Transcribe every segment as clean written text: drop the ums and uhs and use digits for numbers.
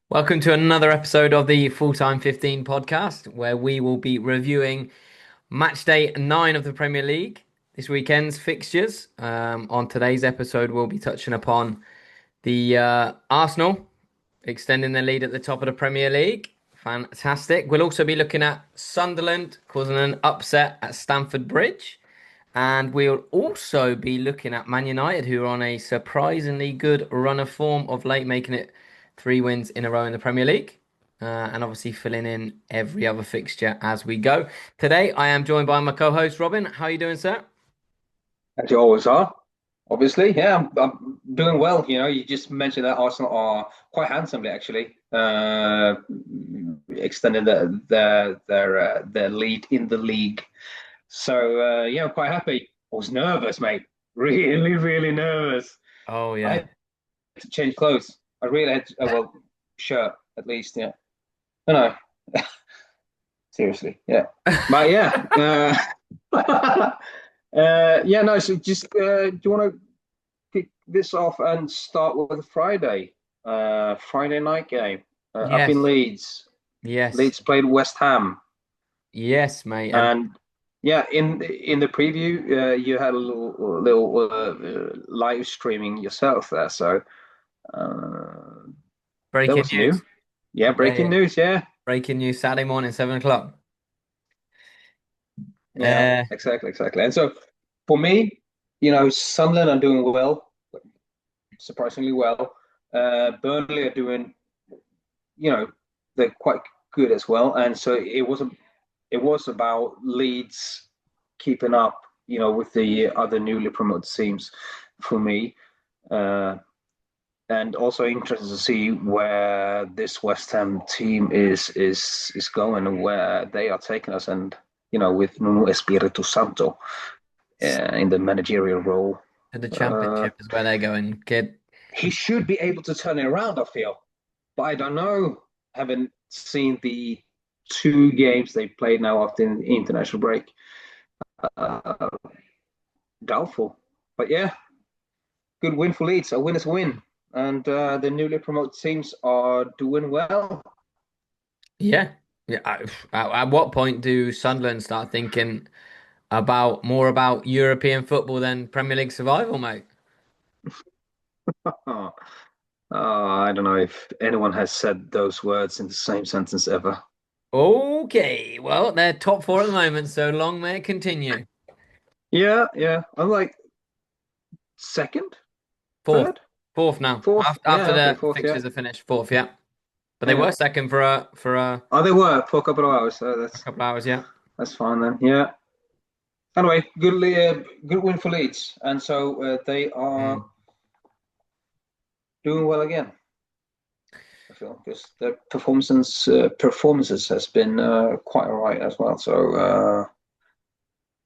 Welcome to another episode of the Full-Time 15 podcast, where we will be reviewing match day 9 of the Premier League, this weekend's fixtures. On today's episode, we'll be touching upon the Arsenal extending their lead at the top of the Premier League. Fantastic. We'll also be looking at Sunderland causing an upset at Stamford Bridge. And we'll also be looking at Man United, who are on a surprisingly good run of form of late, making it 3 wins in a row in the Premier League. And obviously filling in every other fixture as we go. Today, I am joined by my co-host, Robin. How are you doing, sir? As you always are, obviously. Yeah, I'm doing well. You just mentioned that Arsenal are quite handsomely actually extending their lead in the league. So yeah, I'm quite happy. I was nervous, mate. Really, really nervous. Oh, I yeah. had to change clothes. I really had to, well, shirt at least. Yeah. No, no. Seriously. Yeah. But yeah. Yeah. No. So just do you want to kick this off and start with Friday, Friday night game up in Yes. Leeds. Yes. Leeds played West Ham, Yes, mate. and yeah, in the preview, you had a little live streaming yourself there, so uh, that Breaking was new. news. Yeah, Yeah, breaking yeah. news. Yeah, Breaking news Saturday morning, 7 o'clock. yeah, Uh, exactly, exactly. And so for me, Sunderland are doing well, surprisingly well. Burnley are doing, you know, they're quite good as well. And so it was about Leeds keeping up, with the other newly promoted teams for me. Uh, and also interested to see where this West Ham team is going and where they are taking us. And with Nuno Espirito Santo in the managerial role, to the uh, championship is where they're going, kid. he should be able to turn it around. I feel, but I don't know. Haven't seen the two games they played now after the international break. Uh, Doubtful, but yeah, good win for Leeds. A win is a win, and the newly promoted teams are doing well. Yeah. Yeah. At what point do Sunderland start thinking about more about European football than Premier League survival, mate? Oh, I don't know if anyone has said those words in the same sentence ever. Okay, well, they're top four at the moment, so long may it continue. Yeah, yeah. I'm like second, Fourth, third, fourth now. fourth. After Yeah, okay, the fourth. Yeah, fixtures are finished, fourth, yeah. But they yeah. were second for Oh, they were for a couple of hours. So a that's couple hours, yeah. that's fine then. Yeah. Anyway, good win for Leeds, and so they are Mm. doing well again. I feel because their performances has been quite all right as well. So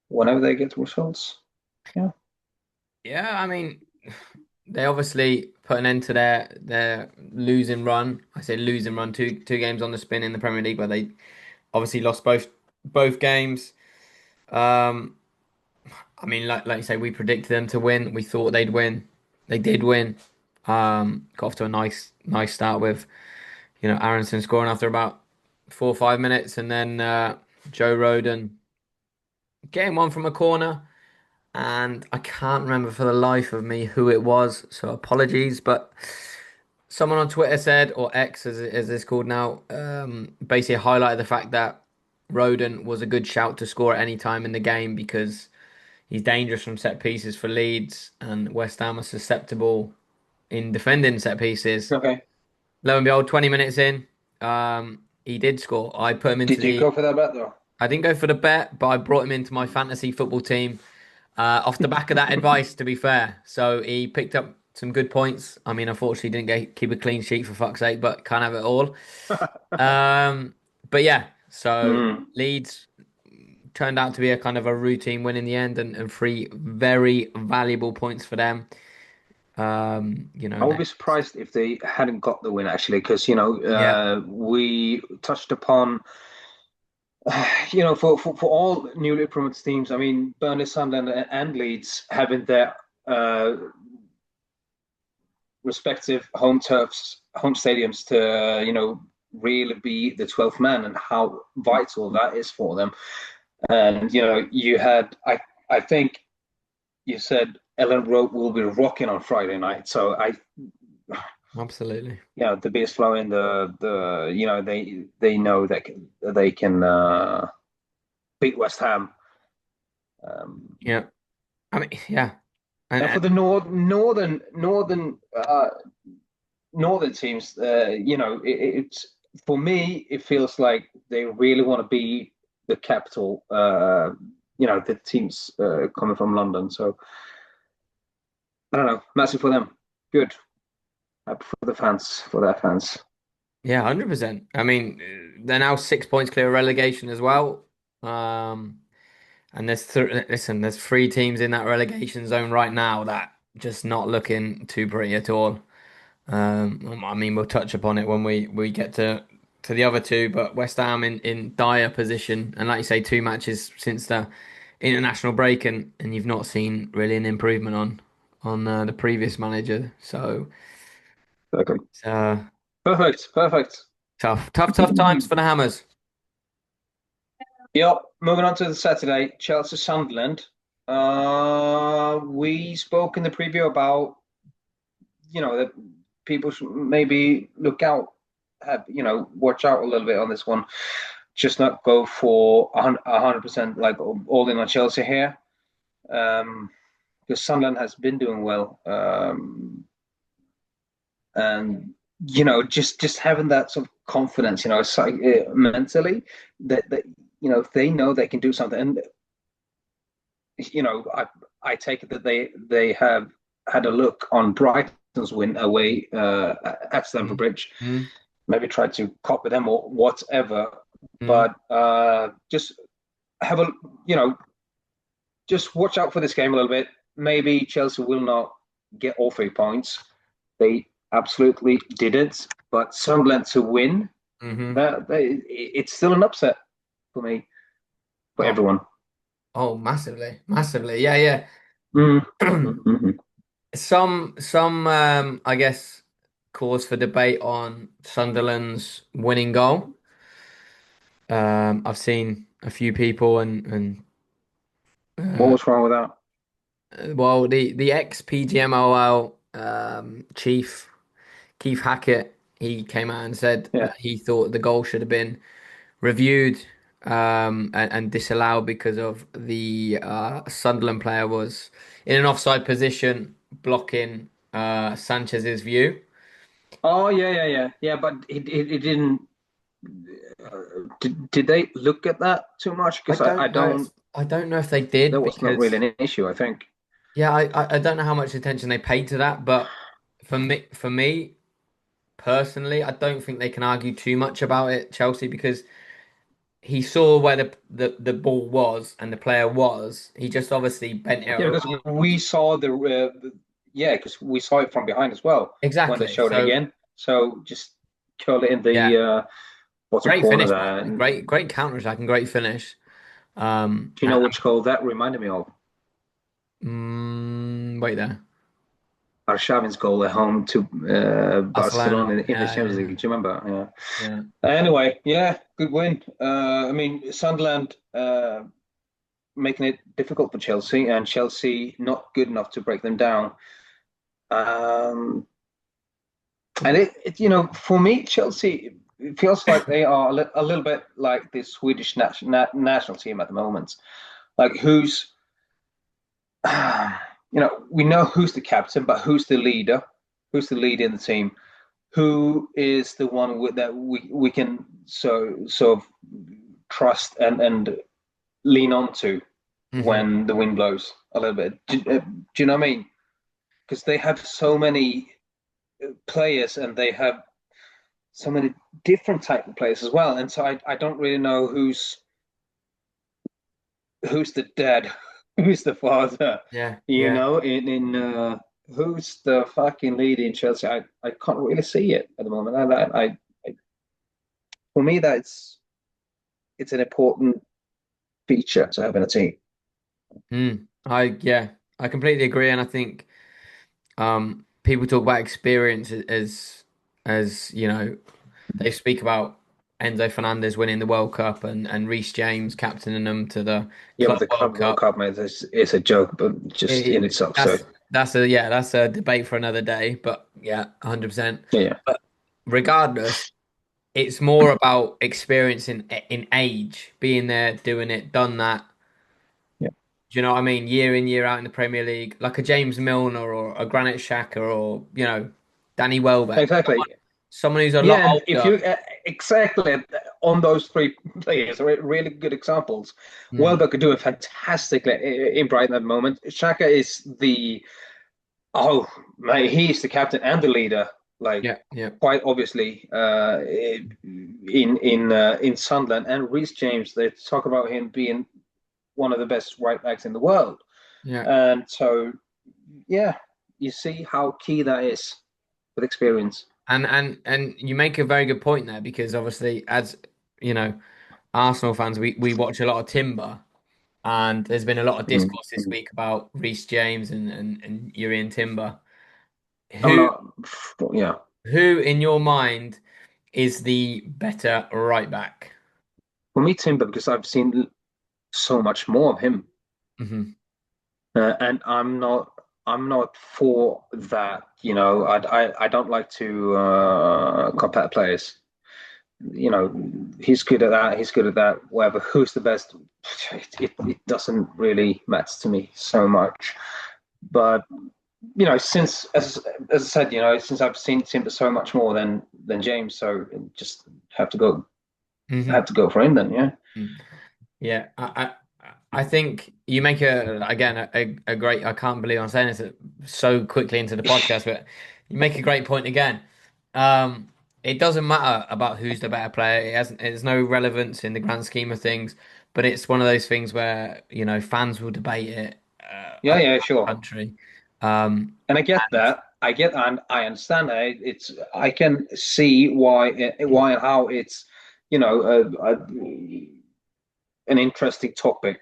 whenever they get results, yeah, Yeah, I mean, they obviously put an end to their losing run. I say losing run, two games on the spin in the Premier League, where they obviously lost both games. Um, I mean, like you say, we predicted them to win. We thought they'd win. They did win. Got off to a nice start with, Aronson scoring after about 4 or 5 minutes, and then Joe Roden getting one from a corner. And I can't remember for the life of me who it was, so apologies. But someone on Twitter said, or X as it's called now, basically highlighted the fact that Roden was a good shout to score at any time in the game because he's dangerous from set pieces for Leeds, and West Ham are susceptible in defending set pieces. okay. Lo and behold, 20 minutes in, he did score. I put him into Did you the. go for that bet though? I didn't go for the bet, but I brought him into my fantasy football team off the back of that advice, to be fair. So he picked up some good points. I mean, unfortunately, didn't keep a clean sheet for fuck's sake, but can't have it all. Um, but yeah, so Mm. Leeds turned out to be a kind of a routine win in the end, and three very valuable points for them. I would be Next. surprised if they hadn't got the win actually, because Yeah, we touched upon for all newly promoted teams. I mean, Burnley, Sunderland, and Leeds having their uh, respective home turfs home stadiums to really be the 12th man and how vital that is for them. And you had I think you said Ellen Road will be rocking on Friday night. So Absolutely. the beers flowing, they know that they can beat West Ham. Um, Yeah. I mean, yeah. and for And the northern teams, it's for me, it feels like they really want to be the capital. The teams coming from London. So I don't know, massive for them. Good for the fans, for their fans. yeah, 100%. I mean, they're now 6 points clear of relegation as well. Um, and there's three teams in that relegation zone right now that just not looking too pretty at all. I mean, we'll touch upon it when we get to the other two, but West Ham in dire position, and like you say, 2 matches since the international break, and you've not seen really an improvement on the previous manager. So Okay. it's Perfect, perfect. tough times for the Hammers. Yep. Moving on to the Saturday, Chelsea Sunderland. We spoke in the preview about that people should maybe look out, have watch out a little bit on this one. Just not go for 100% like all in on Chelsea here, because Sunderland has been doing well, and just having that sort of confidence, mentally that if they know they can do something, and I take it that they have had a look on Brighton's win away at Stamford Mm, Bridge, mm, maybe try to copy them or whatever. mm. But just have a just watch out for this game a little bit. Maybe Chelsea will not get all 3 points. They absolutely didn't. But Sunderland to win, Hmm. it's still an upset for me, for Oh, everyone. oh, massively, massively. Yeah, Mm. yeah. Mm-hmm. Some I guess cause for debate on Sunderland's winning goal. I've seen a few people and What uh, was wrong with that? well the ex PGMOL chief Keith Hackett, he came out and said Yeah. that he thought the goal should have been reviewed and disallowed because of the Sunderland player was in an offside position blocking Sanchez's view. Oh yeah. But it didn't. Did they look at that too much? I Because I don't know don't. if I don't know if they That did was not really because an issue. I think. yeah, I don't know how much attention they paid to that, but for me personally, I don't think they can argue too much about it, Chelsea, because he saw where the ball was and the player was. He just obviously bent it Yeah, because around. we saw yeah, because we saw it from behind as well when they Exactly. showed it So again. So just curl it in yeah, the bottom great corner finish, by the there. way. And Great counter attack and great finish. do you know which goal that reminded me of? Wait there. Arshavin's goal at home to Barcelona. Barcelona in the Yeah, Champions yeah, League. Do you remember? yeah. Yeah. Anyway, yeah, good win. I mean, Sunderland making it difficult for Chelsea, and Chelsea not good enough to break them down. Um, and for me, Chelsea it feels like they are a little bit like the Swedish national team at the moment. Like we know who's the captain, but who's the leader? Who's the leader in the team? Who is the one that we can sort of trust and lean on to Hmm. when the wind blows a little bit? Do you know what I mean? Because they have so many players and they have so many different type of players as well. And so I don't really know who's the dad, who's the father, Yeah, yeah. in who's the fucking lead in Chelsea. I can't really see it at the moment. I for me that's it's an important feature to have in a team. I completely agree, and I think people talk about experience as as you know, they speak about Enzo Fernandez winning the World Cup and Reece James captaining them to the Yeah, but Club the World Club World Cup. Cup, man, it's a joke, but just in itself. So That's a debate for another day. But yeah, 100%. yeah, yeah, But regardless, it's more about experience in age, being there, doing it, done that. yeah. Do you know what I mean? Year in, year out in the Premier League, like a James Milner or a Granit Xhaka or Danny Welbeck, Exactly. someone who's a lot Yeah, and if older. you exactly on those three players, really good examples. Mm, Welbeck are doing fantastically in Brighton at the moment. Shaka is the oh man, he's the captain and the leader. Like yeah, yeah, quite obviously, in Sunderland and Reece James, they talk about him being one of the best right backs in the world. yeah. And so, yeah, you see how key that is with experience. And you make a very good point there because obviously, as you know, Arsenal fans, we watch a lot of Timber, and there's been a lot of Mm, discourse this mm. week about Reece James and Urian Timber. I'm Who not, yeah. who in your mind is the better right back? For me, Timber, because I've seen so much more of him, Hmm. and I'm not for that. I don't like to compare players. He's good at that. He's good at that. Whatever. Who's the best? It doesn't really matter to me so much. But since as I said, since I've seen Timber so much more than James, so just have to go Hmm. have to go for him then. Yeah. Yeah, I think you make a great. I can't believe I'm saying this so quickly into the podcast, but you make a great point again. It doesn't matter about who's the better player. It hasn't. There's no relevance in the grand scheme of things. But it's one of those things where fans will debate it Yeah, across yeah, the sure. country. Um, And I get and that. I get and I understand that. I can see why and how it's an interesting topic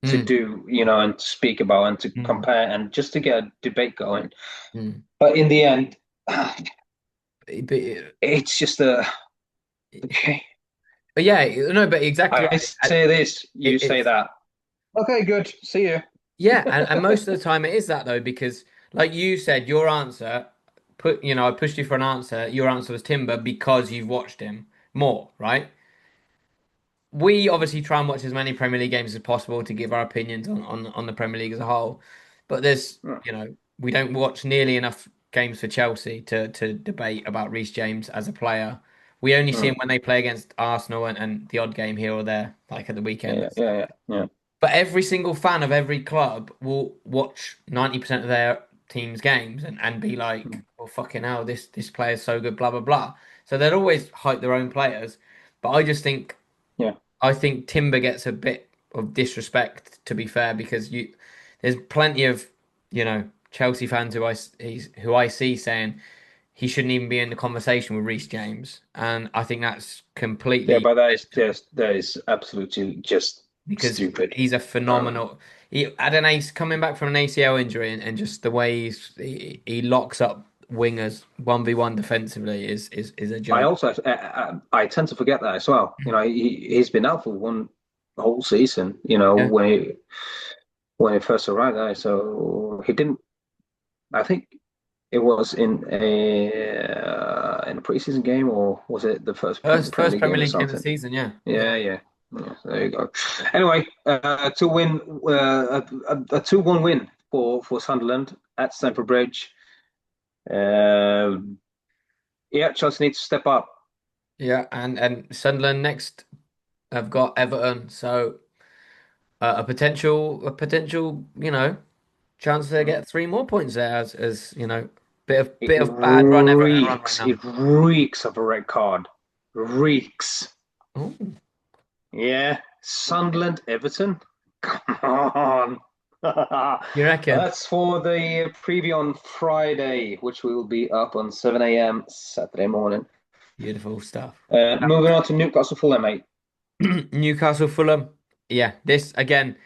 to mm, do, and to speak about and to mm, compare and just to get a debate going. mm. But in the end, But, it's just a okay. but yeah, no, but exactly I right. And say this, you say it's that. Okay, good. See you. Yeah, and most of the time it is that though, because like you said, your answer I pushed you for an answer. Your answer was Timber because you've watched him more, right? We obviously try and watch as many Premier League games as possible to give our opinions on the Premier League as a whole. But we don't watch nearly enough games for Chelsea to debate about Reece James as a player. We only see him Mm. when they play against Arsenal and the odd game here or there, like at the weekend Yeah, and stuff. yeah, yeah, yeah. But every single fan of every club will watch 90% of their team's games and be like, Mm. well, fucking hell, this player's so good, blah, blah, blah. So they'll always hype their own players. But Yeah, I think Timber gets a bit of disrespect, to be fair, because there's plenty of, Chelsea fans who I see saying he shouldn't even be in the conversation with Reece James. And I think that's yeah, completely but that is absolutely just because stupid. he's a Um, phenomenal. He had an ace coming back from an ACL injury, and just the way he locks up wingers 1v1 defensively is a I joke. also I tend to forget that as well. He's been out for one whole season. Yeah, When he first arrived there, so he didn't. I think it was in a preseason game, or was it the first Premier first League Premier game or League game of the something? season. Yeah, yeah, Yeah, yeah. Yeah, there you go. Anyway, to win a 2-1 win for Sunderland at Stamford Bridge. Uh, yeah, Chelsea needs to step up. yeah. And Sunderland next have got Everton, so a potential chance to get 3 more points there as It bit of bad run Everton are on right reeks. now. It reeks of a red card. Reeks. Oh, Yeah, Sunderland, Everton. Come on. you reckon? That's for the preview on Friday, which will be up on 7 a.m. Saturday morning. Beautiful stuff. Moving on to Newcastle Fulham, mate. Newcastle, Fulham. Yeah, this again.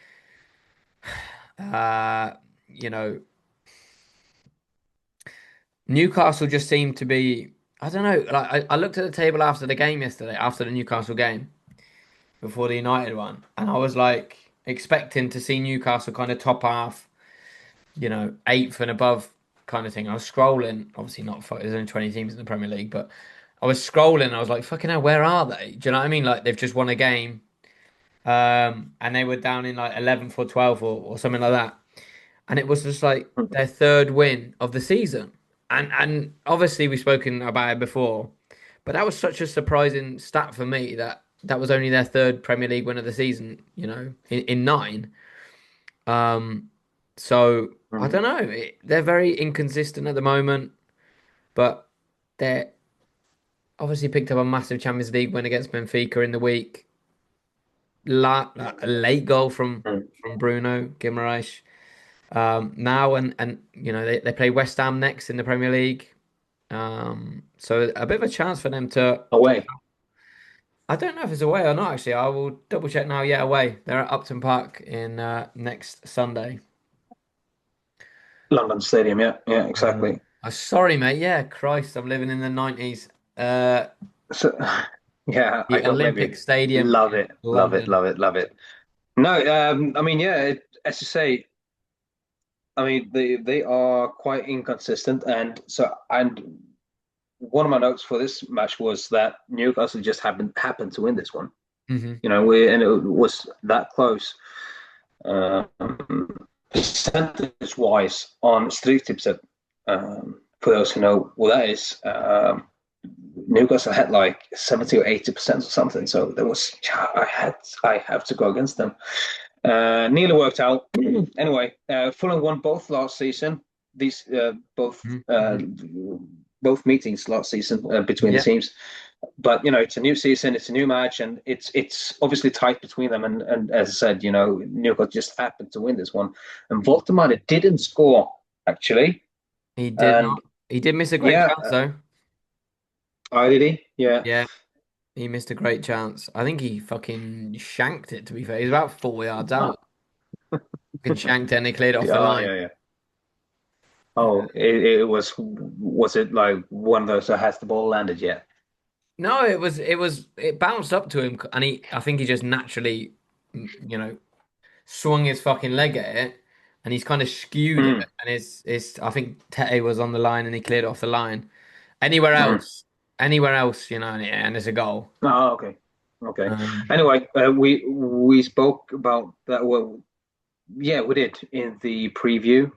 Uh, you know, Newcastle just seem to be. I don't know. Like I looked at the table after the game yesterday, after the Newcastle game, before the United one, and I was like expecting to see Newcastle kind of top half, eighth and above kind of thing. I was scrolling, obviously not. There's only 20 teams in the Premier League, but I was scrolling. And I was like, fucking hell, where are they? Do you know what I mean? Like they've just won a game, and they were down in like 11th or 12th or something like that. And it was just like their third win of the season. And obviously we've spoken about it before, but that was such a surprising stat for me that that was only their third Premier League win of the season, in nine. Um, so I don't Mm. know. They're very inconsistent at the moment, but they're obviously picked up a massive Champions League win against Benfica in the week. A late goal Mm. from Bruno Guimaraes. Now and they play West Ham next in the Premier League. So a bit of a chance for them to. Away, I don't know if it's away or not. Actually, I will double check now. Yeah, away. They're at Upton Park in next Sunday. London Stadium. Yeah, yeah, exactly. Sorry, mate. Yeah, Christ, I'm living in the 90s. So, yeah, I The don't blame you. Olympic Stadium Love in it, love it, London. love it, love it. No, I mean, yeah, as you say, I mean, they are quite inconsistent, and one of my notes for this match was that Newcastle just happened to win this one. Hmm. And it was that close. Um, Percentage wise on Stryktipset, for those who know what that is, Newcastle had like 70 or 80% or something. So there was I have to go against them. Nearly worked out. Anyway, Fulham won both last season. These Hmm. both meetings last season between the Yeah, teams. But it's a new season, it's a new match, and it's obviously tight between them. And as I said, Newcastle just happened to win this one, and Voltemade didn't score actually. he did And not. He did miss a great yeah, chance though. oh, did he? Yeah. Yeah, he missed a great chance. I think he fucking shanked it, to be fair. He's about 4 yards Oh, out. Fucking shanked it and they cleared it off the yeah, line. yeah, yeah. Yeah. Oh, it was it like one of those that has the ball landed yet? No, it bounced up to him and I think he just naturally, swung his fucking leg at it and he's kind of skewed it Mm, and I think Tete was on the line and he cleared it off the line. Anywhere mm. else, anywhere else, and it's a goal. Oh, okay, okay. Um, Anyway, we spoke about that. Well, yeah, we did in the preview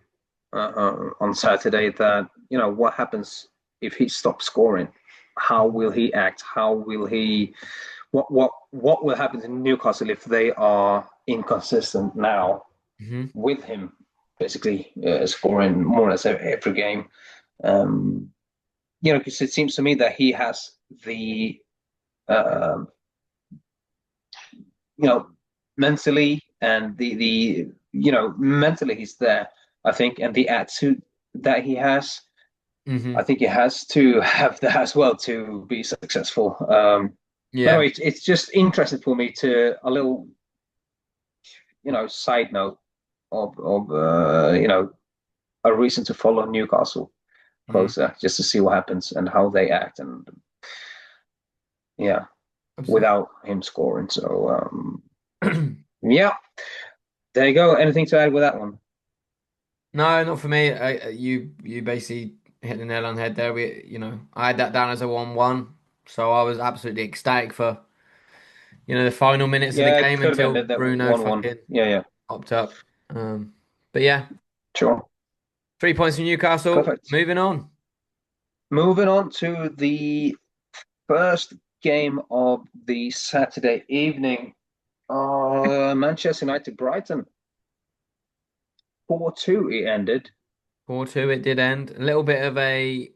on Saturday that what happens if he stops scoring? How will he act? How will he? What will happen to Newcastle if they are inconsistent now mhm. with him basically scoring more or less every game? Um, because it seems to me that he has the um, you know mentally and mentally he's there, I think, and the attitude that he has. I Mhm. think he has to have that as well to be successful. But Yeah. anyway, it's just interesting for me to a little, side note of a reason to follow Newcastle Mm. closer, just to see what happens and how they act, and yeah, Absolutely. without him scoring. So yeah, there you go. Anything to add with that one? No, not for me. You basically hit the nail on the head there. I had that down as a 1-1, so I was absolutely ecstatic for the final minutes of the Yeah, it game could have until ended that Bruno 1-1. fucking Yeah, yeah, popped up. But yeah, sure, 3 points from Newcastle. perfect. Moving on. Moving on to the first game of the Saturday evening. Manchester United Brighton 4-2 it ended. 4-2, it did end. A little bit of I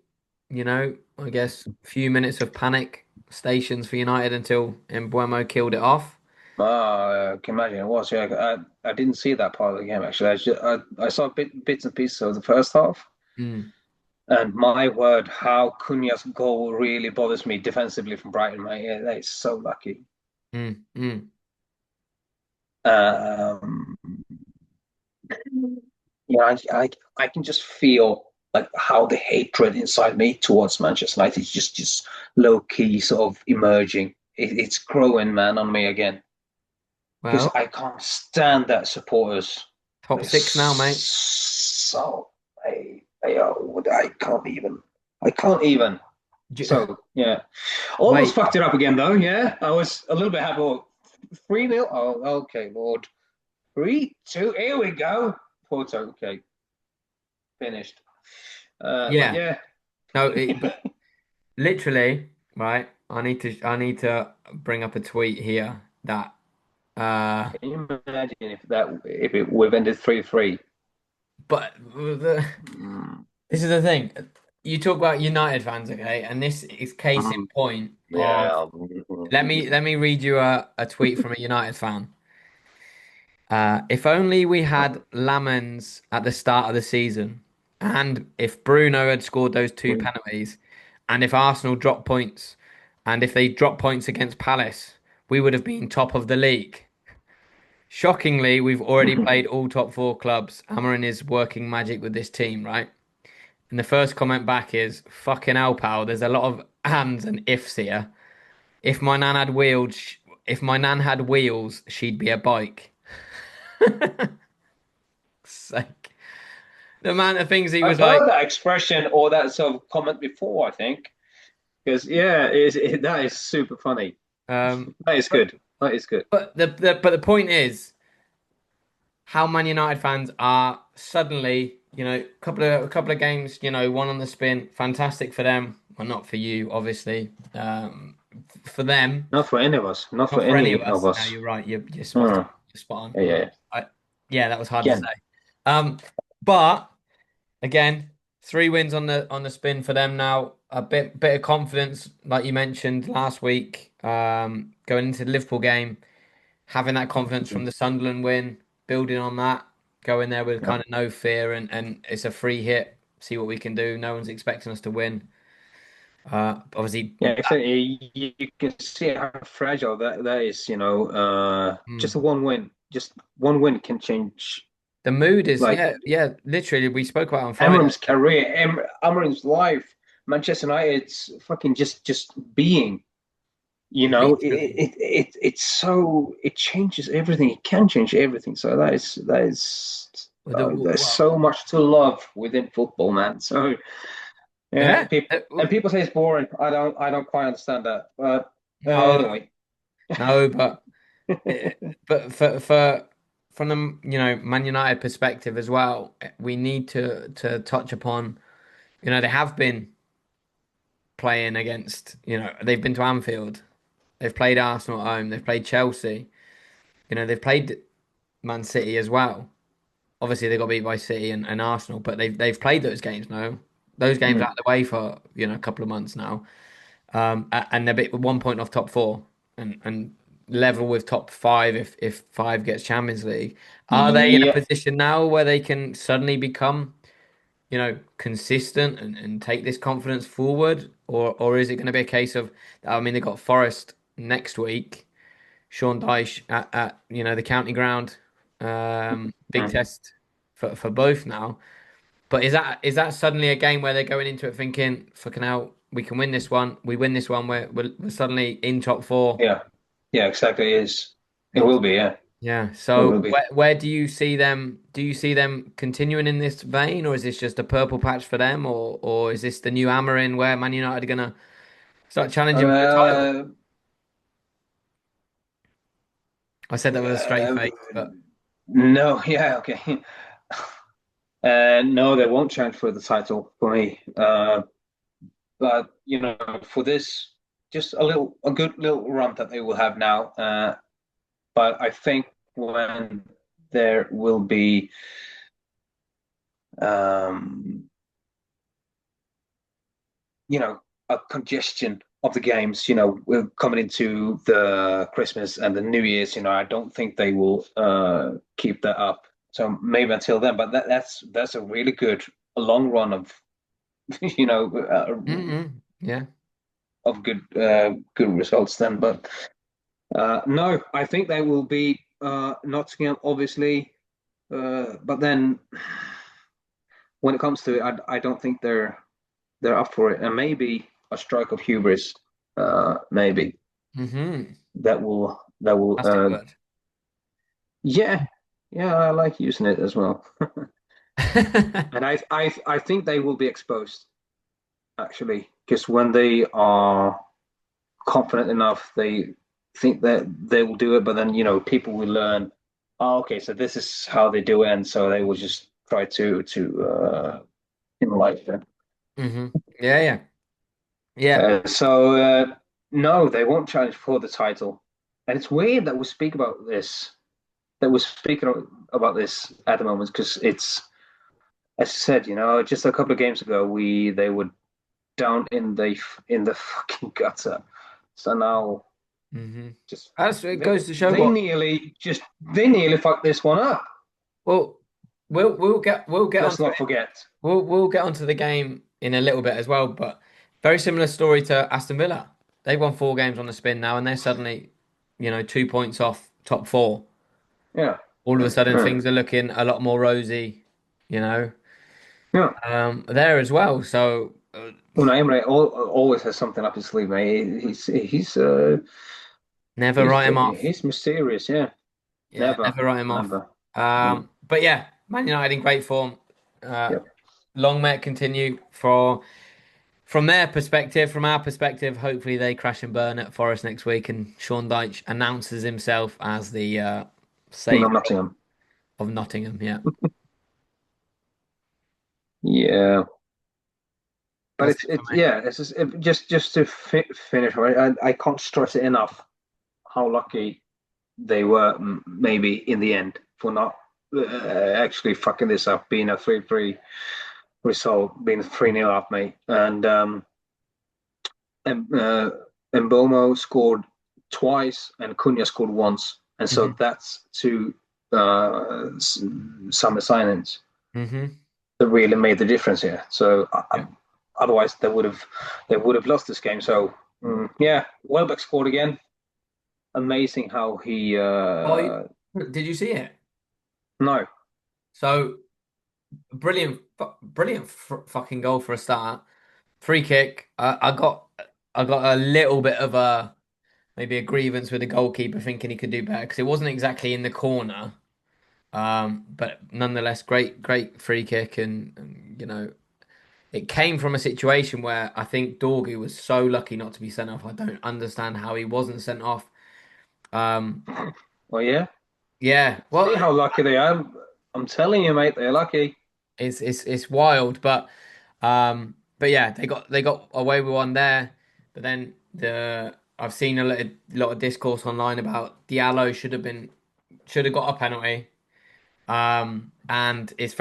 guess, few minutes of panic stations for United until Embuemo killed it off. I can imagine it was. Yeah, I didn't see that part of the game actually. I saw bits and pieces of the first half. Mm, And my word, how Cunha's goal really bothers me defensively from Brighton, mate. Yeah, that is so lucky. mm. Um, yeah, I can just feel. like how the hatred inside me towards Manchester United is just low key sort of emerging. It's growing, man, on me again because Well, I can't stand that supporters. top They're six now, mate. so I can't even. I can't even. So yeah, almost Wait, fucked it up again though. Yeah, I was a little bit happy. Oh, 3-0. Oh, okay, Lord. 3-2. Here we go. Porto. Okay, finished. But yeah, yeah, no, but literally, right? I need to bring up a tweet here that uh, can you imagine if it would have ended 3-3? but Mm, this is the thing. You talk about United fans, okay, and this is case in mm, point of. yeah. Let me read you a tweet from a United fan. If only we had Lamens at the start of the season, and if Bruno had scored those two penalties, and if Arsenal dropped points, and if they dropped points against Palace, we would have been top of the league. Shockingly, we've already played all top four clubs. Amarin is working magic with this team, right? And the first comment back is, fucking hell, pal, there's a lot of ands and ifs here. If my nan had wheels, if my nan had wheels, she'd be a bike. Sake. The amount of things he I've was like, heard that expression or that sort of comment before, I think. Because yeah, that is super funny. um, That is but good. That is good. but the point is how Man United fans are suddenly, a couple of games, one on the spin, fantastic for them. Well, not for you, obviously. For them, Not for any of us. Not for not for any of any of us. No, us. you're right. You're spot on. Hmm. You're spot on. Yeah, yeah. Yeah, that was hard to say. Again. Um, but again, three wins on the spin for them now. A bit of confidence, like you mentioned last week, going into the Liverpool game, having that confidence from the Sunderland win, building on that, going there with Yeah. kind of no fear, and it's a free hit. See what we can do. No one's expecting us to win. Obviously, Yeah, exactly. You can see how fragile that is, just mm, a one win. Just one win can change the mood is like yeah. Literally, we spoke about it on Friday. Amram's career, Amram's life, Manchester United's fucking just being. Literally, It changes everything. It can change everything. So there's well, so much to love within football, man. So yeah, yeah. people and people say it's boring. I don't quite understand that. But No, anyway, no, but for from the Man United perspective as well, we need to touch upon they have been playing against they've been to Anfield, they've played Arsenal at home, they've played Chelsea, they've played Man City as well. Obviously they got beat by City and Arsenal, but they've played those games now. Those games mm, out of the way for a couple of months now. And they're 1 point off top four and level with top five if five gets Champions League. Are they in a yeah, position now where they can suddenly become, consistent and take this confidence forward? Or is it going to be a case of, I mean, they've got Forest next week, Sean Dyche at the county ground. Big mm, test for both now. But is that suddenly a game where they're going into it thinking, fucking hell, we can win this one. We win this one, we're suddenly in top four. yeah, yeah. Exactly. It It, will be? Yeah, yeah. it So will be. where do you see them? Do you see them continuing in this vein, or is this just a purple patch for them, or is this the new Amarin where Man United are gonna start challenging for the title? Uh, I said that with a straight uh, face, but no, yeah, okay. No, they won't challenge for the title for me. But for this, just a good little run that they will have now. But I think when there will be, um, a congestion of the games, we're coming into the Christmas and the New Year's, I don't think they will keep that up. So maybe until then, but that's a really good a long run of you know yeah. of good results then. But no, I think they will be Nottingham, obviously. But then when it comes to it, I don't think they're up for it, and maybe a strike of hubris, maybe Hmm. that will That's the word. yeah, yeah, I like using it as well. And I think they will be exposed actually, because when they are confident enough, they think that they will do it, but then people will learn. Oh, okay, so this is how they do it, and so they will just try to emulate it. Hmm. Yeah, yeah, yeah. So no, they won't challenge for the title, and it's weird that we speak about this. That we're speaking about this at the moment because it's, as I said, just a couple of games ago, we they were down in the fucking gutter. So now, Hmm. just That's it they goes to show they what. nearly just they nearly fucked this one up. Well, we'll get Let's onto not it. forget. We'll get onto the game in a little bit as well. But very similar story to Aston Villa. They've won 4 games on the spin now, and they're suddenly, 2 points off top four. Yeah, All of a sudden, yeah, things are looking a lot more rosy. You know, yeah. there as well. So Unai Emery always has something up his sleeve, mate. never He's write him off. he's mysterious. Yeah, Yeah, never, never write him off. never. Mm, But yeah, Man United in great form. Uh, yeah. long may it continue for from their perspective. From our perspective, hopefully they crash and burn at Forest next week, and Sean Dyche announces himself as the King savior of Nottingham. of Nottingham. Yeah, Yeah. But that's it's it for it's me. yeah, it's just to finish, right? I can't stress it enough how lucky they were, maybe in the end, for not actually fucking this up, being a 3-3 result, being 3-0 up, mate. And Mbomo scored twice and Cunha scored once, and so Hmm. that's two summer signings Hmm. that really made the difference here. So Yeah. otherwise they would have lost this game. So yeah, Welbeck scored again. Amazing how he Oh, did you see it? no. So brilliant, brilliant fucking goal for a start. Free kick. I got a little bit of a maybe a grievance with the goalkeeper, thinking he could do better because it wasn't exactly in the corner. But nonetheless, great free kick, and it came from a situation where I think Dorgu was so lucky not to be sent off. I don't understand how he wasn't sent off. Um, Oh yeah, yeah, see well, how lucky they are. I'm telling you, mate, they're lucky. it's wild, but yeah, they got away with one there. But then the I've seen a lot of discourse online about Diallo should have got a penalty. And it's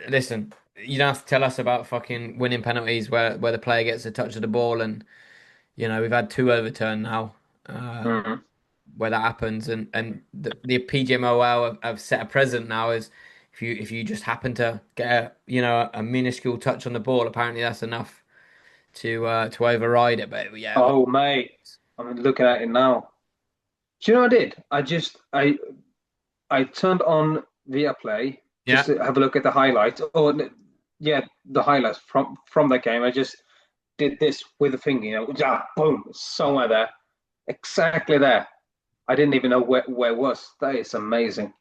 listen, you don't have to tell us about fucking winning penalties where the player gets a touch of the ball, and we've had two overturned now, uh, Mhm. where that happens, and the PGMOL have set a precedent now as if you just happen to get a minuscule touch on the ball, apparently that's enough to override it. But yeah, Oh mate, I'm looking at it now. Do you know what I did? I turned on Viaplay just yeah, to have a look at the highlights. Oh, yeah, the highlights from that game. I just did this with a finger, boom, somewhere there, exactly there. I didn't even know where it was. That is amazing.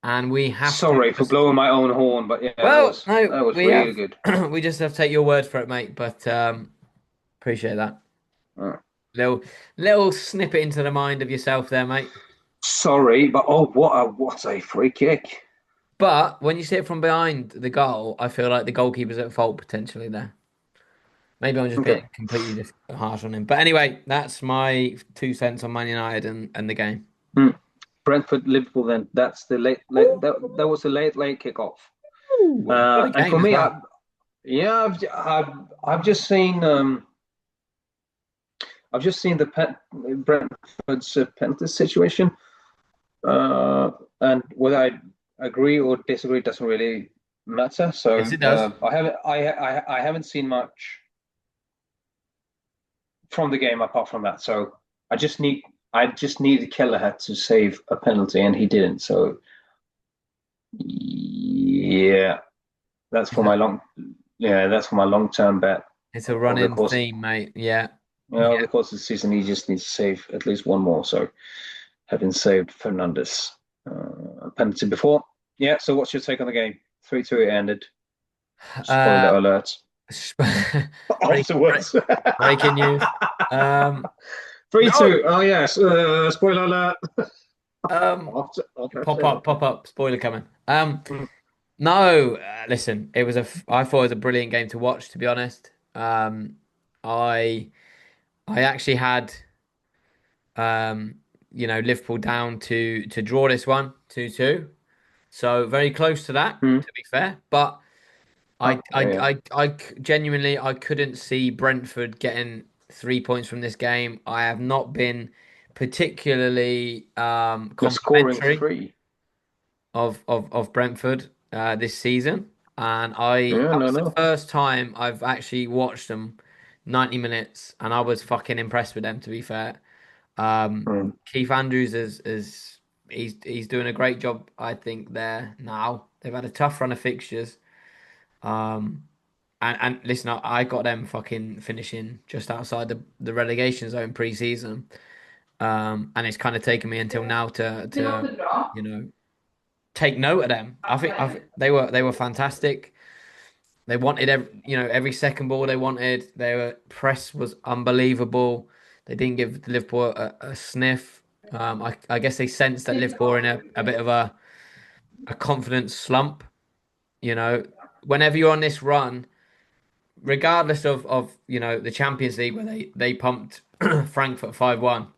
and we have to Sorry for just blowing my own horn, but yeah, that well, was no, that was we really have good. we just have to take your word for it, mate. But appreciate that. Uh, Little snippet into the mind of yourself there, mate. Sorry, but oh, what a free kick! But when you see it from behind the goal, I feel like the goalkeeper's at fault potentially there. Maybe I'm just being Okay. completely just harsh on him. But anyway, that's my 2 cents on Man United and the game. Hmm. Brentford Liverpool. Then that's the late that was the late kickoff. Ooh, what a And for game as me, well. yeah, I've just seen the Brentford's penalty situation, uh, and whether I agree or disagree doesn't really matter. Yes, So it does. I haven't seen much from the game apart from that. So I just need I just needed Kelleher to save a penalty, and he didn't. So yeah, That's It's for a, my long, yeah, that's for my long-term bet. it's a Over the running course, theme, mate. Yeah. over Yeah. the course of the season, he just needs to save at least one more. So, having saved Fernandes penalty before. Yeah. So, what's your take on the game? 3-2 it ended. Uh, Spoiler alert. break, break, Afterwards. breaking news. Um, 3-2. no. Oh yes. Spoiler alert. Um, After said pop up. Spoiler coming. it. No. Listen, I thought it was a brilliant game to watch. To be honest, I I actually had Liverpool down to draw this one 2-2. So very close to that, Mm. to be fair. But Oh, yeah. genuinely I couldn't see Brentford getting 3 points from this game. I have not been particularly They're scoring complimentary three. of Brentford this season, and I Yeah, that no, was the no. first time I've actually watched them 90 minutes, and I was fucking impressed with them. To be fair, Mm. Keith Andrews is he's doing a great job, I think. There now they've had a tough run of fixtures. Um, and listen, I got them fucking finishing just outside the relegation zone pre-season. And it's kind of taken me until now to you know take note of them. They were fantastic. They wanted every second ball they wanted. Their press was unbelievable. They didn't give Liverpool a sniff. I guess they sensed that Liverpool were in a bit of a confidence slump. You know, whenever you're on this run, regardless of the Champions League where they pumped Frankfurt 5-1,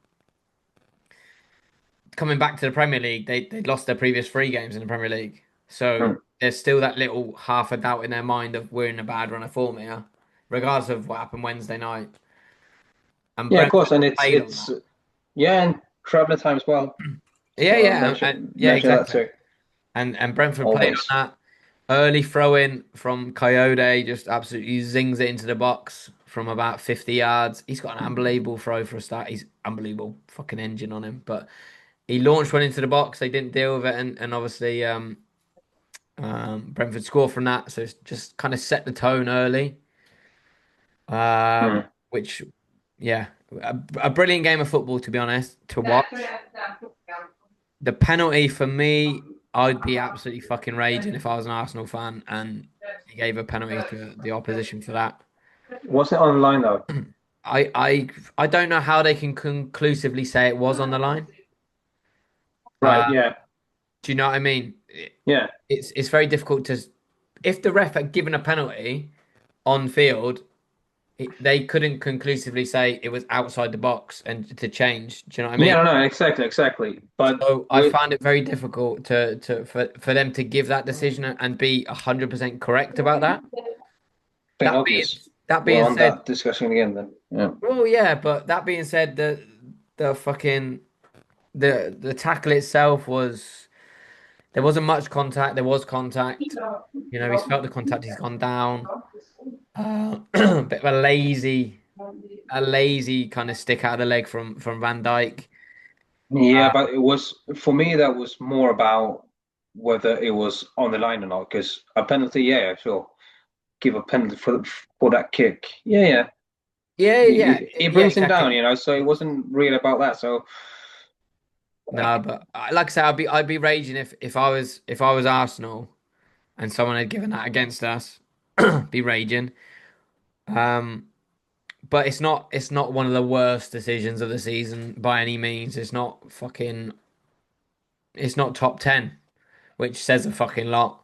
coming back to the Premier League, they'd lost their previous three games in the Premier League. So Mm. there's still that little half a doubt in their mind of we're in a bad run of form here, regardless of what happened Wednesday night. And Yeah, of Brentford course, and it's played on it's that. yeah, and traveling time as well. Yeah, yeah, yeah, Mention that exactly. too. And Brentford played on Always. that. Early throw in from Coyote just absolutely zings it into the box from about 50 yards. He's got an unbelievable throw for a start. He's unbelievable fucking engine on him. But he launched one into the box. They didn't deal with it, and obviously Brentford score from that, so it's just kind of set the tone early. Mm. Which, yeah, a brilliant game of football to be honest to watch. The penalty for me, I'd be absolutely fucking raging if I was an Arsenal fan and he gave a penalty to the opposition for that. Was it online though? I I I don't know how they can conclusively say it was on the line. Uh, Right. Yeah. do you know what I mean? Yeah. It's very difficult to if the ref had given a penalty on field, they couldn't conclusively say it was outside the box and to change. Do you know what I mean? Yeah. No. No. Exactly. Exactly. But So I with found it very difficult for them to give that decision and be 100% correct about that. plain That being obvious. that We're being on said, that discussion again then. Yeah. well, yeah, but that being said, the fucking the tackle itself was there wasn't much contact. There was contact. He's felt the contact. He's gone down. Bit of a lazy kind of stick out of the leg from Van Dijk. Yeah, Uh, but it was for me that was more about whether it was on the line or not. Because a penalty, yeah, sure, give a penalty for that kick. Yeah, yeah, yeah, yeah, it yeah, brings him down, exactly. So it wasn't really about that. So No, but like I said, I'd be raging if I was Arsenal and someone had given that against us. Be raging. Um, but it's not one of the worst decisions of the season by any means. It's not top 10, which says a fucking lot.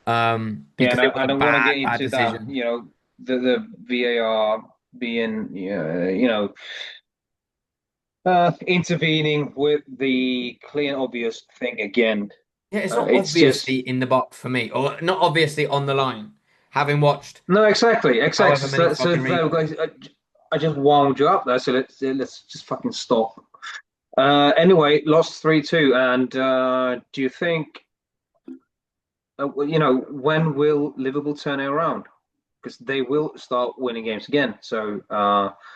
yeah, and Because it was I a don't want to bad, get bad into that. decision. The VAR being intervening with the clear and obvious thing again. Yeah, it's not It's just obviously in the box for me, or not obviously on the line. Having watched no, exactly, exactly. however many So fucking there, replays. guys, I just wound you up there. So let's just fucking stop. Anyway, lost 3-2, and do you think when will Liverpool turn it around? Because they will start winning games again. So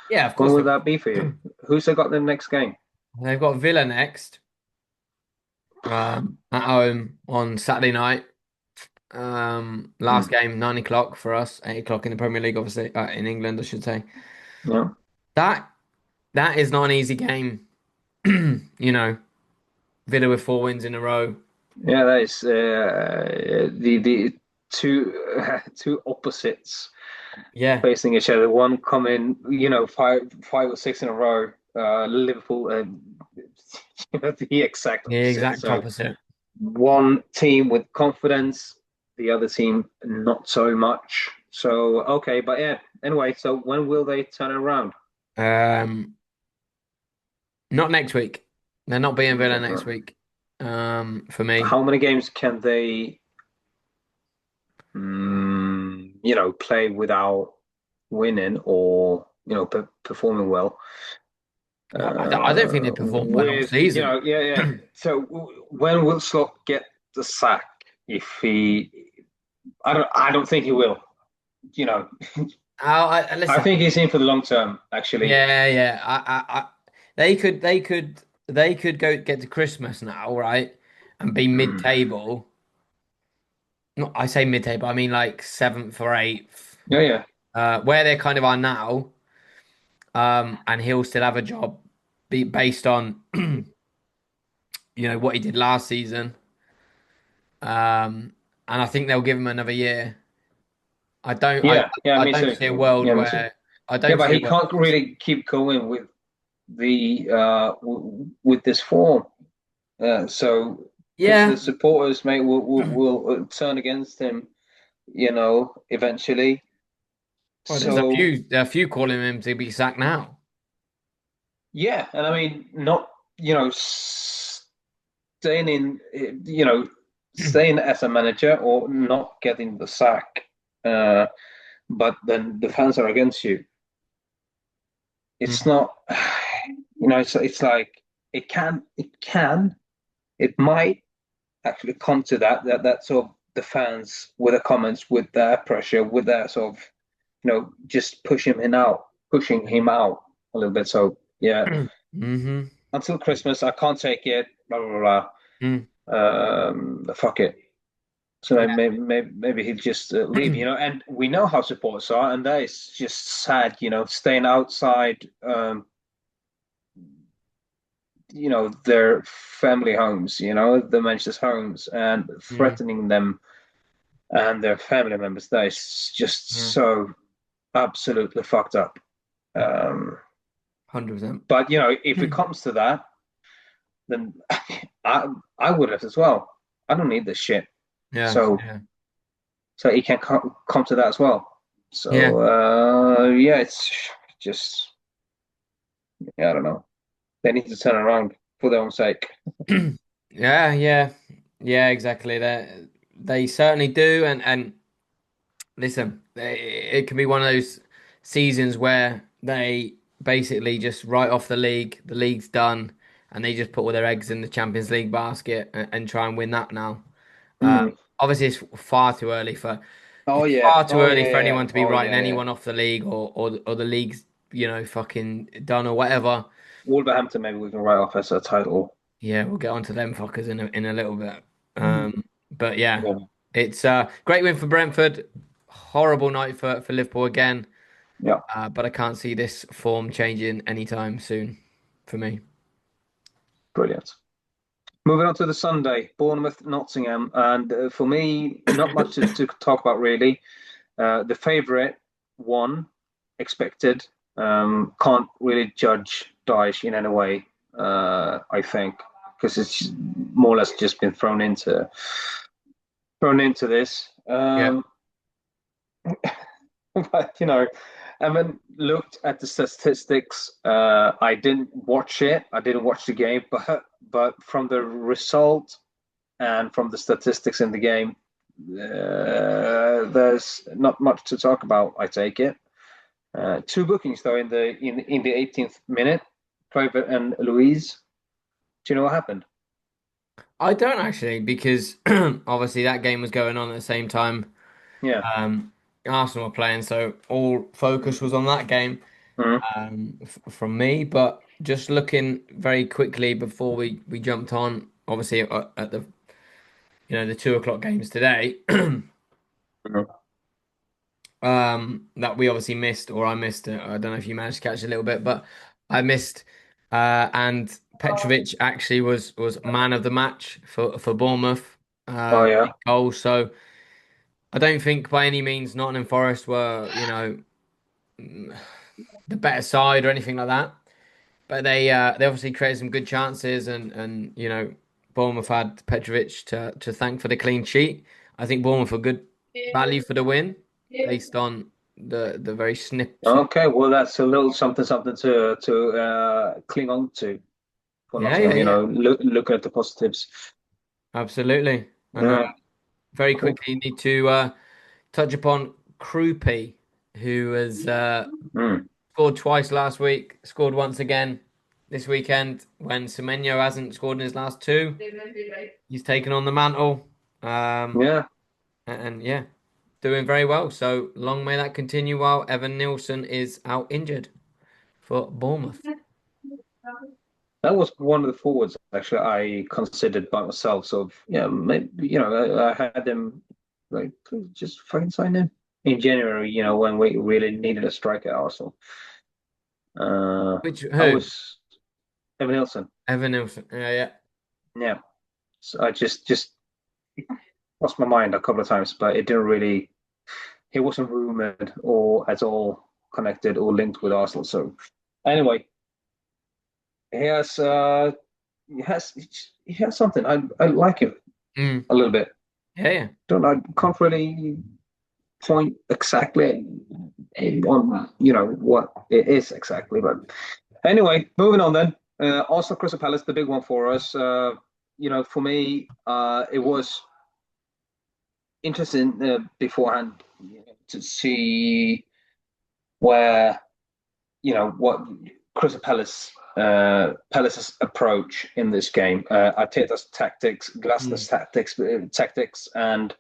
Yeah, of when course they will that will. be for you? Who's they got the next game? They've got Villa next, at home on Saturday night. Last Mm. game 9 o'clock for us, 8 o'clock in the Premier League, obviously in England, I should say. Yeah, That that is not an easy game. You know, Villa with 4 wins in a row. yeah, that is the two two opposites Yeah, facing each other. One coming, five or six in a row. Liverpool, the exact the opposite. exact So opposite. one team with confidence, the other team not so much. So okay, but yeah. Anyway, so when will they turn it around? Um, Not next week. They're not being Villa next Okay. week. For me. How many games can they, play without winning or performing well? I don't think they performed well all With season. yeah, yeah. So when will Slot get the sack? If he, I don't think he will. You know, I Listen. think he's in for the long term. Actually, Yeah, yeah. They could go get to Christmas now, right? And be mm. mid-table. Not, I say mid-table. I mean like seventh or eighth. Yeah, yeah, Where they kind of are now. And he'll still have a job, based on what he did last season. And I think they'll give him another year. I don't. I yeah, yeah. I Me don't too. see a world Yeah, me too. where I Yeah, don't but see a he world. can't really keep going with with this form. So because the Yeah. supporters, mate, will turn against him, eventually. Well, there's a So few. There are a few calling him to be sacked now. yeah, and I mean, not staying in, staying as a manager or not getting the sack, uh, but then the fans are against you. It's Mm, not, it's like it might actually come to that sort of the fans with the comments, with their pressure, with their sort of just pushing him out a little bit. So yeah, mm-hmm. until Christmas, I can't take it. Blah blah Mm. blah. Fuck it. So maybe he'll just leave. Yeah. And we know how supporters are, and that is just sad. Staying outside, their family homes, the Manchester's homes, and Mm, threatening them and their family members. That is just yeah. so absolutely fucked up. Um, 100%. but if it comes to that, then I I would have as well. I don't need this shit. Yeah. So Yeah. so it can come to that as well. Yeah. So yeah, it's just yeah, I don't know. They need to turn around for their own sake. Yeah. Yeah. Yeah. Exactly. They certainly do. And listen, it can be one of those seasons where they basically just write off the league. The league's done, and they just put all their eggs in the Champions League basket and try and win that now. Mm. Obviously, Oh it's yeah. far too Oh early yeah. for Yeah. anyone to be Oh writing yeah. Yeah. anyone off the league, or the league's fucking done or whatever. Wolverhampton, maybe we can write off as a title. Yeah, we'll get onto them fuckers in a little bit. Mm. But yeah, Yeah. it's a great win for Brentford. Horrible night for Liverpool again. Yeah. But I can't see this form changing anytime soon for me. Brilliant. Moving on to the Sunday, Bournemouth, Nottingham, and for me, not much to talk about really. The favourite won, expected. Can't really judge Daesh in any way. I think because it's more or less just been thrown into this. Yeah. But I mean, looked at the statistics. I didn't watch it. I didn't watch the game, but from the result and from the statistics in the game, there's not much to talk about. I take it. Two bookings though in the 18th minute, Private and Louise. Do you know what happened? I don't actually, because obviously that game was going on at the same time. Yeah. Um, Arsenal were playing, so all focus was on that game. Mhm. From me. But just looking very quickly before we jumped on, obviously at the the 2 o'clock games today. Mhm. That we obviously missed, or I missed it. I don't know if you managed to catch a little bit, but I missed. And Petrovic actually was man of the match for Bournemouth. Oh Big yeah. goal. So I don't think by any means Nottingham Forest were, the better side or anything like that. But they obviously created some good chances, and Bournemouth had Petrovic to thank for the clean sheet. I think Bournemouth were good value for the win based on the very snip. Okay, well that's a little something something to cling on to for Yeah, yeah, Nottingham. yeah, Look at the positives. absolutely. And Yeah, very cool. quickly need to touch upon Krupi, who has Mm. scored twice last week, scored once again this weekend when Semenyo hasn't scored in his last two. He's taken on the mantle. Um, Yeah, and yeah, doing very well. So long may that continue while Evan Nilsson is out injured for Bournemouth. that was one of the forwards actually I considered by myself. So yeah, maybe I had them like just fucking sign him in January. When we really needed a striker at Arsenal. Which I who? was Evan Nilsson. Evan Nilsson. Yeah, yeah. Yeah, so I just lost my mind a couple of times, but it didn't really. He wasn't rumored or at all connected or linked with Arsenal. So anyway, he has uh he has he has something. I like him Mm, a little bit. yeah, yeah. Don't I can't really point exactly on what it is exactly, but anyway, moving on then. Arsenal Crystal Palace, the big one for us. For me, it was interesting beforehand to see where what Crystal Palace's approach in this game. Arteta's tactics, Glasner's Mm, tactics, and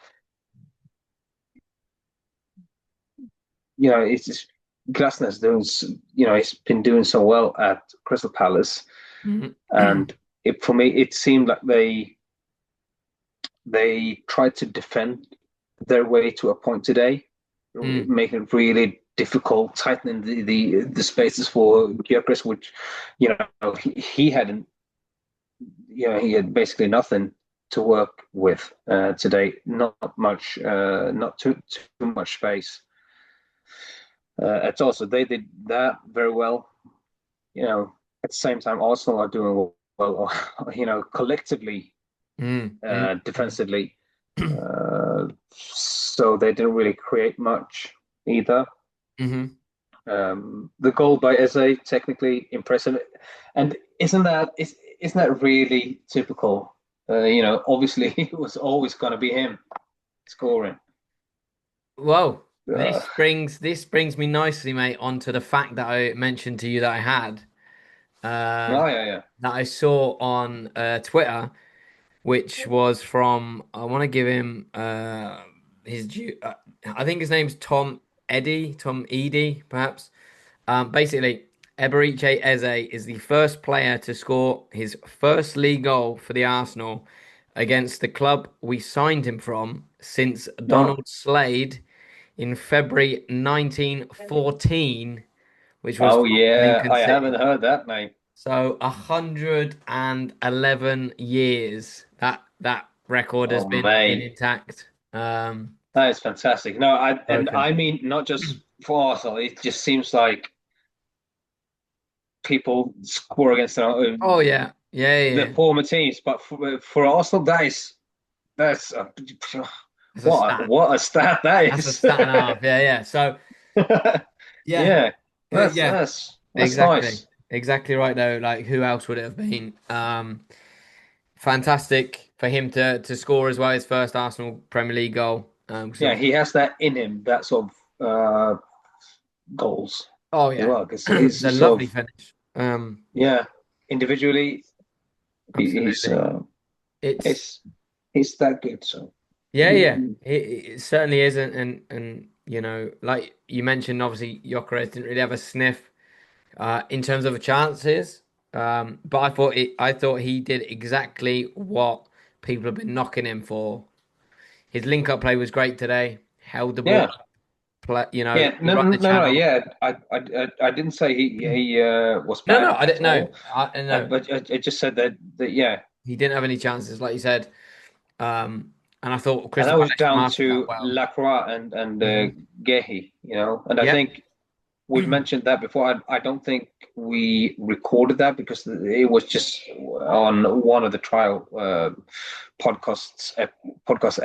it's just Glasner's doing. He's been doing so well at Crystal Palace, mm, and for me, it seemed like they tried to defend their way to a point today, mm, making it really difficult, tightening the spaces for Gyökeres, which he hadn't. He had basically nothing to work with today. Not much, not too much space at all. So they did that very well. At the same time, Arsenal are doing well. Collectively, mm, mm, defensively. So they didn't really create much either. mm-hmm. The goal by Eze technically impressive, and isn't that really typical? Obviously it was always going to be him scoring. Well, Uh, this brings me nicely, mate, onto the fact that I mentioned to you that I had uh oh yeah, yeah. that I saw on Twitter, which was from I want to give him his due. I think his name's Tom Edie, perhaps. Basically, Eberiche Eze is the first player to score his first league goal for the Arsenal against the club we signed him from since No. Donald Slade in February 1914, which was Oh from yeah, Lincoln I haven't City. heard that name. So 111 years that record has Oh been mate, intact. that is fantastic. No, I Broken. mean not just for Arsenal. It just seems like people score against Oh yeah, yeah, yeah, the yeah. former teams, but for Arsenal, that's That's a what stat. what a stat that That's a is. stat and a half. Yeah, yeah. So yeah, Yeah, that's yeah, that's that's exactly, nice. exactly right though. Like who else would it have been? Fantastic for him to score as well his first Arsenal Premier League goal. Yeah, he has that in him, that sort of goals Oh as yeah, well, because it's a he's sort lovely of finish. yeah, individually he's Absolutely. It's he's he's that good. So Yeah, yeah, mm, it certainly isn't, and like you mentioned, obviously Gyökeres didn't really have a sniff in terms of chances, but I thought he did exactly what people have been knocking him for. His link-up play was great today. Held the ball, Yeah, play, yeah. he No, run no, the no, no. channel. Yeah, I didn't say he was No, no, bad I at didn't know. all. No, But I just said that yeah, he didn't have any chances, like you said. And I thought and Crystal that was Palace down mastered that to well. Lacroix and Hmm. Gehi, and I Yep. think we've mentioned that before. I don't think we recorded that because it was just on one of the trial podcasts podcast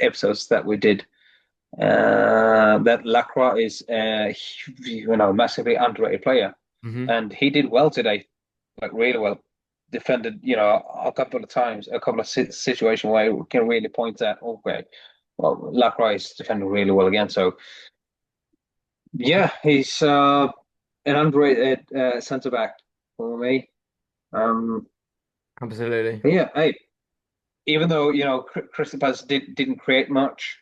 episodes that we did. That Lacroix is massively underrated player, Hmm. and he did well today, like really well. Defended, a couple of times, a couple of situations where you can really point at, okay, well, Lacroix is defending really well again. So yeah, he's an underrated centre back for me. Um, Absolutely. but yeah, hey, even though Crystal Palace didn't create much,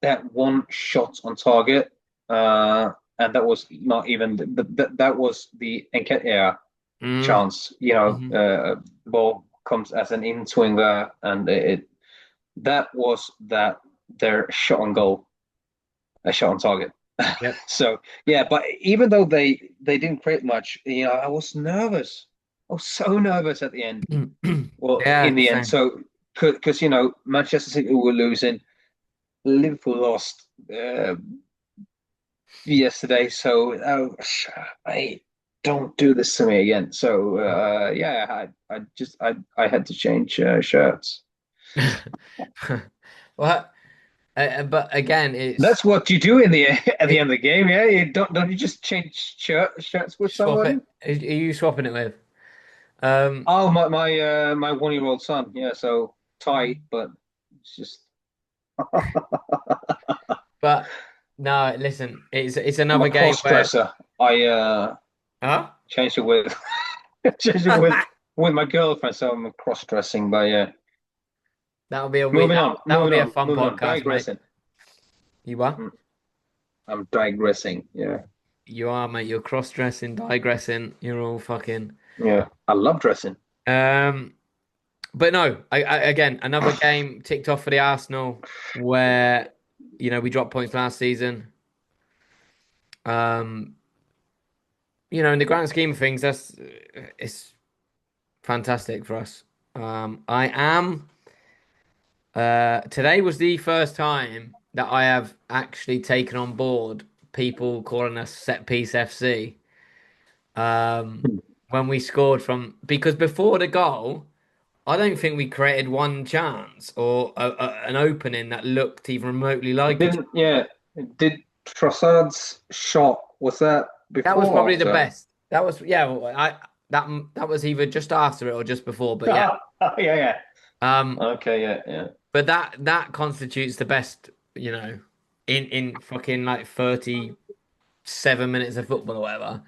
that one shot on target, and that was not even that was the Nketiah Mm. chance. Hmm. The ball comes as an in swing there, and that was their shot on goal, a shot on target. Yep. So yeah, but even though they didn't create much, I was nervous. I was so nervous at the end. Well, in Yeah, the end, same. so because Manchester City were losing, Liverpool lost yesterday, so I don't do this to me again. So yeah, I had to change shirts. Well, but again, it's That's what you do in the at the end of the game. Yeah, you don't you just change shirts with swap somebody? it. Are you swapping it with? Um, Oh, my 1-year-old son. Yeah, so tight, but it's just but no, listen, it's I'm a another game cross where, dresser. I huh? changed it with changed it with my girlfriend, so I'm cross dressing. But yeah, That'll be a week. moving on, That'll moving be a on, fun moving on. podcast, mate. Digressing. You are? Mm, I'm digressing. Yeah, You are, mate. You're cross-dressing, digressing. You're all fucking. yeah. I love dressing. Um, but no, again, another game ticked off for the Arsenal where we dropped points last season. Um, in the grand scheme of things, it's fantastic for us. I am. Today was the first time that I have actually taken on board people calling us set piece FC. When we scored from because before the goal, I don't think we created one chance or an opening that looked even remotely like a chance. Didn't yeah? Did Trossard's shot was that That was before or probably the after? best. That was yeah. That was either just after it or just before. But yeah, Yeah, yeah. um, Okay, yeah, yeah. but that constitutes the best. In fucking like 37 minutes of football or whatever.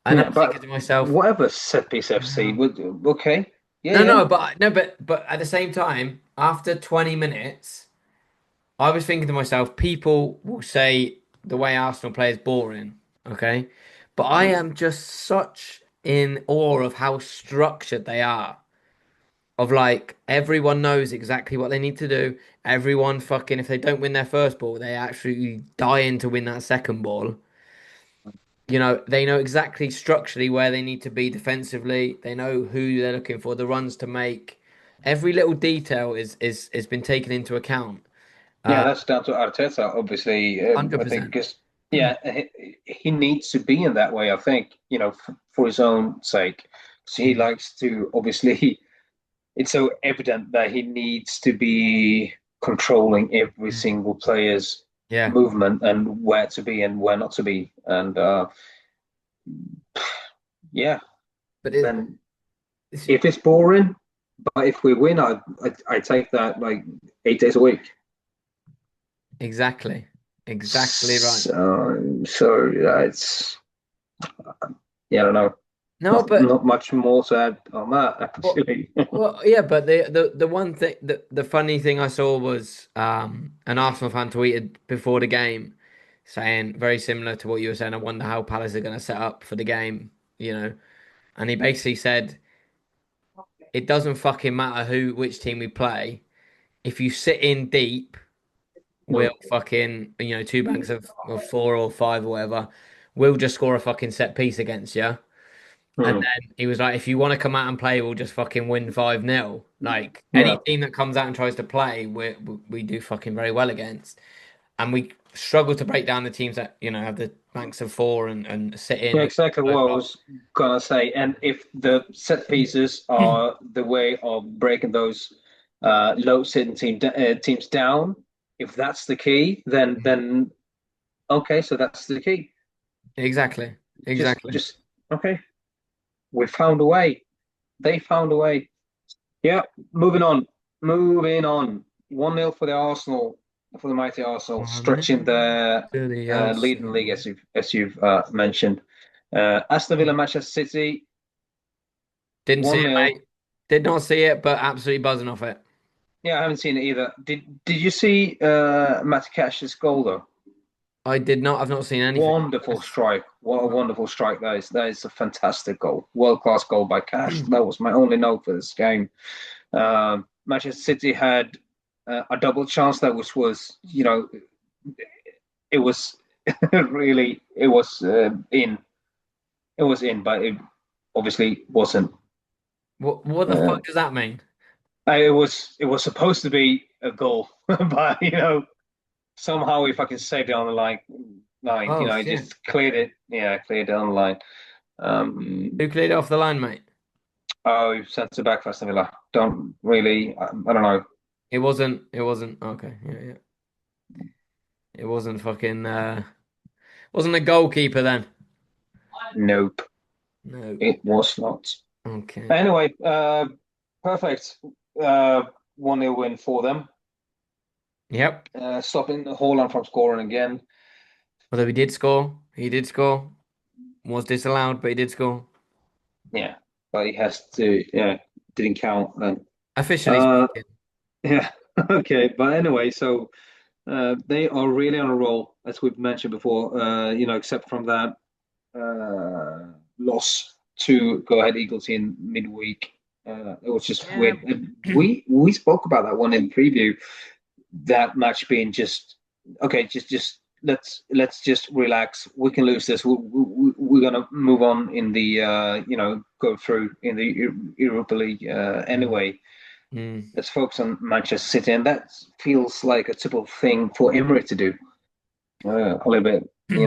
And Yeah, I'm thinking but to myself, whatever set piece FC would okay. Yeah, no, yeah. no, but no, but at the same time, after 20 minutes, I was thinking to myself, people will say the way Arsenal play is boring, okay? But I Mm. am just such in awe of how structured they are. Of like everyone knows exactly what they need to do. Everyone fucking if they don't win their first ball, they actually dying to win that second ball. They know exactly structurally where they need to be defensively. They know who they're looking for, the runs to make. Every little detail is been taken into account. Yeah, that's down to Arteta, obviously. I think 100%. because yeah, he needs to be in that way. I think for his own sake, so he likes to obviously. It's so evident that he needs to be controlling every single player's Yeah, movement and where to be and where not to be. And yeah, but then it's if it's boring, but if we win, I take that like 8 days a week. exactly, exactly right. So it's yeah, I don't know. No, Not but not much more to add on that well, actually. yeah, but the one thing the funny thing I saw was an Arsenal fan tweeted before the game saying very similar to what you were saying. I wonder how Palace are going to set up for the game, and he basically said it doesn't fucking matter which team we play. If you sit in deep, we'll Mm, fucking, two banks of four or five or whatever, we'll just score a fucking set piece against you. And mm. then he was like, if you want to come out and play, we'll just fucking win 5-0. Like any Yeah, team that comes out and tries to play, we do fucking very well against. And we struggle to break down the teams that, have the banks of four and sit yeah, in exactly low what I block. was gonna say. And if the set pieces are the way of breaking those low sitting teams down, if that's the key, then okay, so that's the key. Exactly. Exactly. Just okay. We found a way. They found a way. Yeah, moving on. Moving on. 1-0 for the Arsenal, for the mighty Arsenal, stretching 1-0 their to the lead in the league Arsenal. as you've mentioned. Aston Villa, Manchester City, Didn't see it, 1-0. mate. Did not see it, but absolutely buzzing off it. Yeah, I haven't seen it either. Did you see Matty Cash's goal though? I did not. I've not seen anything. Wonderful strike. What a wonderful strike that is. That is a fantastic goal. World class goal by Cash. That was my only note for this game. Manchester City had a double chance that was it was really it was in it was in, but it obviously wasn't. What the Uh, fuck does that mean? it was supposed to be a goal, but somehow if I can save it on the line, Oh it shit. just cleared it. Yeah, cleared it on the line. Who cleared it off the line, mate? Oh, centre back for Aston Villa. Don't really. I don't know. It wasn't okay, yeah, yeah. It wasn't fucking wasn't a goalkeeper then. Nope, No. it was not. Okay. Anyway, perfect. Uh, 1-0 win for them. Yep. Stopping Haaland from scoring again. Although he did score. He did score. Was disallowed, but he did score. Yeah, but he has to. Yeah, didn't count then. Officially Uh, speaking. yeah. Okay, but anyway, so they are really on a roll, as we've mentioned before. Except from that loss to Go Ahead Eagles in midweek. It was just Yeah. weird. We spoke about that one in preview. That match being just okay. Just let's just relax. We can lose this. We're gonna move on in the go through in the Europa League Mm, anyway. mm. Let's focus on Manchester City, and that feels like a typical thing for Emery to do. A little bit, Yeah,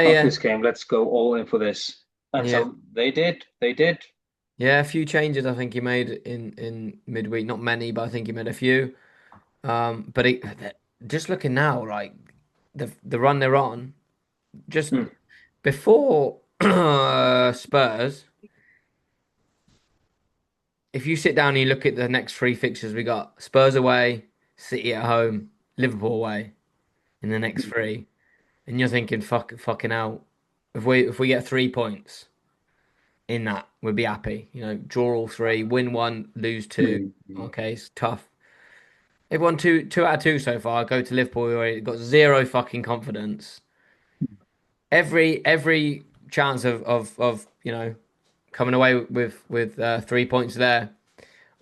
fuck yeah. this game. Let's go all in for this. And Yeah. so they did. They did. Yeah, a few changes I think he made in midweek. Not many, but I think he made a few. But just looking now, like the run they're on, just Hmm. before Spurs, if you sit down and you look at the next three fixtures, we got Spurs away, City at home, Liverpool away in the next three, and you're thinking, fucking hell, if we get 3 points in that, we'd be happy. Draw all three, win one, lose two. Hmm. Okay, it's tough. They've won two out of two so far. Go to Liverpool, who got zero fucking confidence. Every chance of coming away with 3 points there.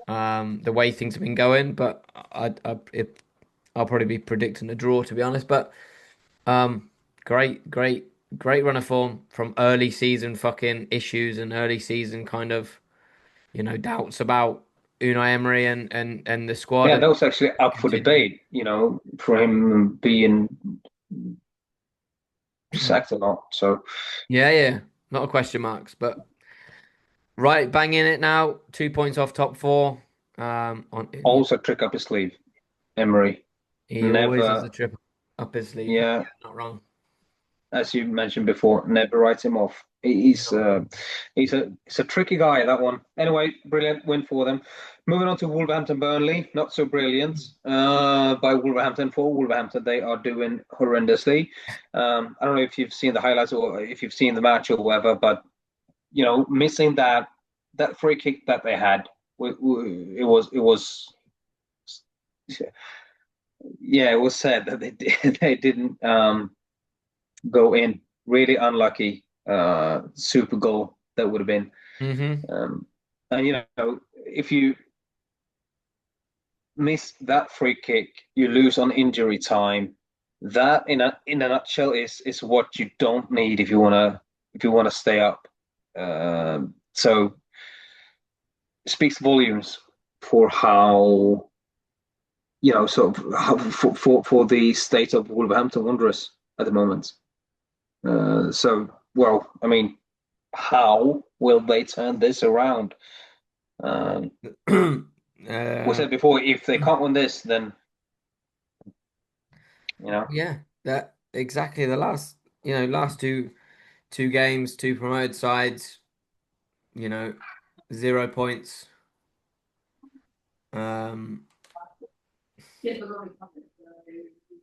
The way things have been going, but I'll probably be predicting a draw to be honest. But um, great run of form from early season fucking issues and early season kind of doubts about Unai Emery and the squad Yeah, and that was actually up for continue. debate. For him being sacked or not. So Yeah, yeah, not a question marks, but right, bang in it now. 2 points off top four. On also trick up his sleeve. Emery he always has never. a trip up his sleeve. Yeah, Not wrong. as you mentioned before, never writes him off. No. He's a tricky guy, that one. Anyway, brilliant win for them. Moving on to Wolverhampton Burnley, not so brilliant by Wolverhampton for Wolverhampton. They are doing horrendously. I don't know if you've seen the highlights or if you've seen the match or whatever, but missing that free kick that they had, it was yeah, it was sad that they didn't go in. Really unlucky. Super goal that would have been. Hmm. Um, And if you miss that free kick, you lose on injury time. That in a nutshell is what you don't need if you wanna stay up. So it speaks volumes for how sort of how, for the state of Wolverhampton Wanderers at the moment. Well, I mean, how will they turn this around? Um, we Uh, said before, if they can't win this, then you know. yeah, that exactly the last two games, two promoted sides, you know, 0 points. Um,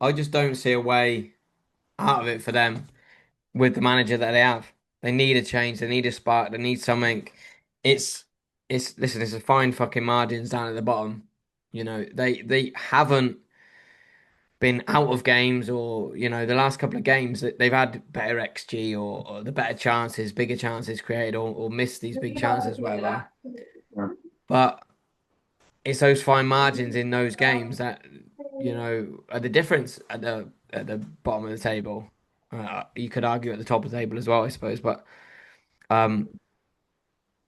I just don't see a way out of it for them with the manager that they have. They need a change. They need a spark. They need something. It's listen. It's a fine fucking margins down at the bottom. They haven't been out of games or the last couple of games that they've had better XG or the better chances, bigger chances created or missed these big chances, whatever. But it's those fine margins in those games that are the difference at the bottom of the table. You could argue at the top of the table as well, I suppose. But um,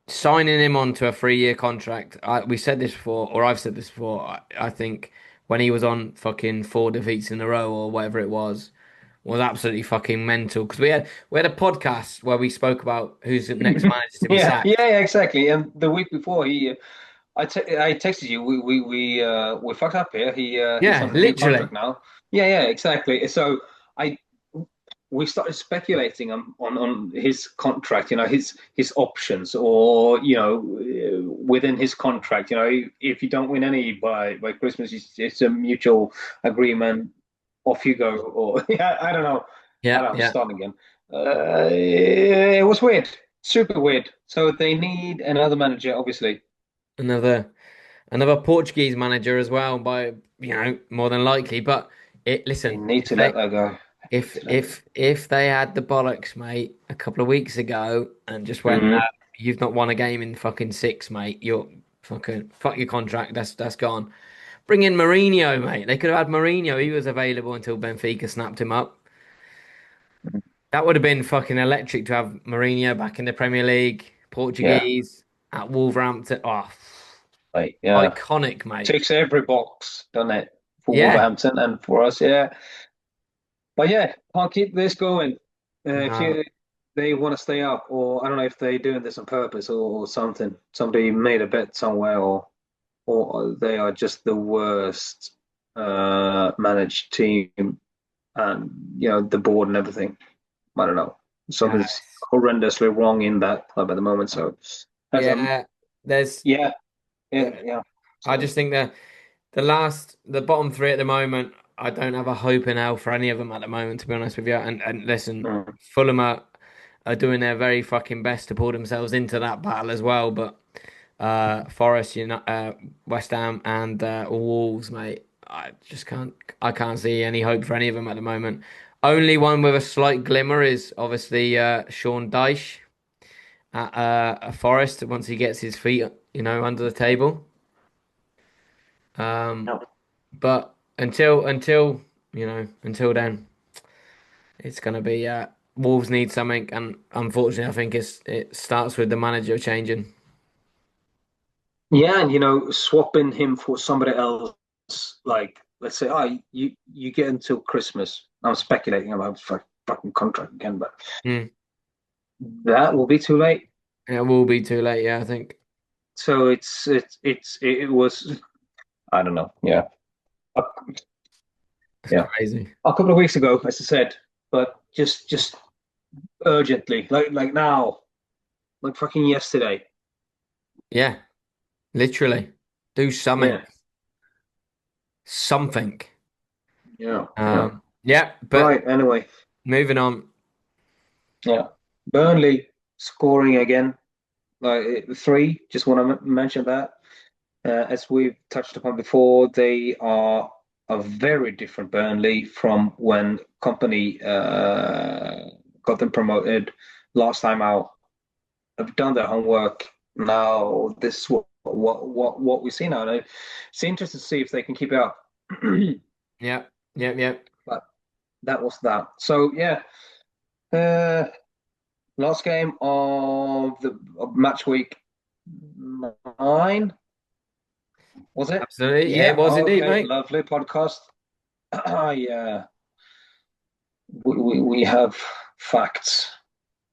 signing him onto a 3-year contract, we said this before, or I've said this before. I think when he was on fucking 4 defeats in a row or whatever it was absolutely fucking mental. Because we had a podcast where we spoke about who's the next manager to be Yeah, yeah, sacked. yeah, exactly. And the week before, I texted you. We fucked up here. He's Yeah, on a new literally. contract now. Yeah, yeah, exactly. So I we started speculating on his contract. His options, or within his contract. If you don't win any by Christmas, it's a mutual agreement. Off you go. Or yeah, I don't know. I Yeah, don't know. yeah. Start again. It was weird, super weird. So they need another manager, obviously. Another Portuguese manager as well, by more than likely. But They listen, need to let that go. They need if to let that if if they had the bollocks, mate, a couple of weeks ago and just go. went, no, you've not won a game in fucking six, mate. You're fucking fuck your contract. That's gone. Bring in Mourinho, mate. They could have had Mourinho. He was available until Benfica snapped him up. That would have been fucking electric to have Mourinho back in the Premier League, Yeah, Portuguese at Wolverhampton. Oh, like yeah, iconic, mate. ticks every box, doesn't it, for Yeah. Wolverhampton and for us? Yeah, but yeah, can't keep this going. If No. they want to stay up, or I don't know if they're doing this on purpose or something. Somebody made a bet somewhere, or they are just the worst managed team, and the board and everything. I don't know. Yeah. Something's horrendously wrong in that club at the moment. So, as Yeah. There's. yeah, uh, yeah, yeah. I So, just think that the bottom three at the moment, I don't have a hope in hell for any of them at the moment, to be honest with you. And listen, mm, Fulham are doing their very fucking best to pull themselves into that battle as well. But Forest, West Ham, and Wolves, mate, I can't see any hope for any of them at the moment. Only one with a slight glimmer is obviously Sean Dyche at a Forest once he gets his feet, under the table. Um, yeah. but until then, it's gonna be Wolves need something, and unfortunately, I think it starts with the manager changing. Yeah, and swapping him for somebody else, like let's say, you get until Christmas. I'm speculating about fucking contract again, but Mm. that will be too late. It will be too late, yeah, I think. So it was, I don't know. Yeah, a, It's yeah, crazy. a couple of weeks ago, as I said, but just urgently, like now, like fucking yesterday. Yeah, literally, do something, Yeah, something. yeah, yeah. Yeah, but Right. Anyway, moving on. yeah. Burnley scoring again, like three. Just want to mention that. As we've touched upon before, they are a very different Burnley from when Company got them promoted last time out. Have done their homework. Now this is what we see now. And it's interesting to see if they can keep it up. Yeah, yeah, yeah. But that was that. So yeah, uh, last game of the of match week 9, was it? Absolutely. Yeah, Yeah. it was indeed, Okay. mate. Lovely podcast. Yeah, we have facts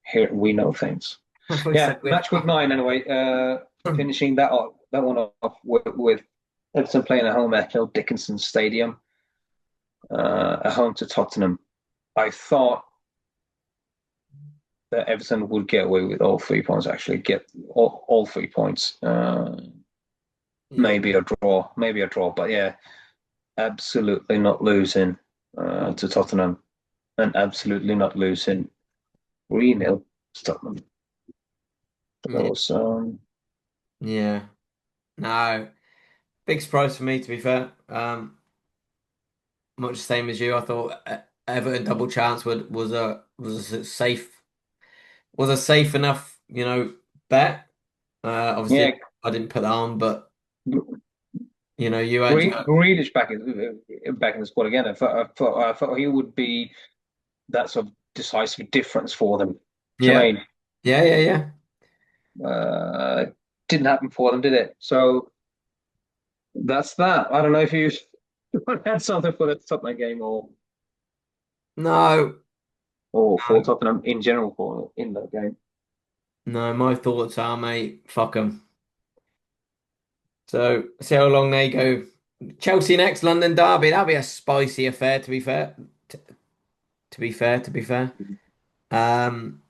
here. We know things. We Yeah, said we're match week 9 anyway. Finishing that one off with Everton playing at home at Hill Dickinson Stadium, at home to Tottenham. I thought that Everton would get away with all 3 points. Actually, get all 3 points. Yeah. Maybe a draw. But yeah, absolutely not losing to Tottenham, and absolutely not losing 3-0 to Tottenham. That Yeah. was Yeah. No. Big surprise for me, to be fair. Much the same as you. I thought Everton double chance was a safe enough, bet. Obviously, yeah. I didn't put that on, but you had your Grealish back in the squad again. I thought he would be that sort of decisive difference for them. Do you know yeah, what I mean? yeah, yeah, yeah. Uh, didn't happen for them, did it? So that's that. I don't know if you had something for the Tottenham game No, or for no, Tottenham in general for in that game. no. My thoughts are, mate, fuck them. So see how long they go. Chelsea next, London derby. That'll be a spicy affair. To be fair, to be fair, to be fair. Um,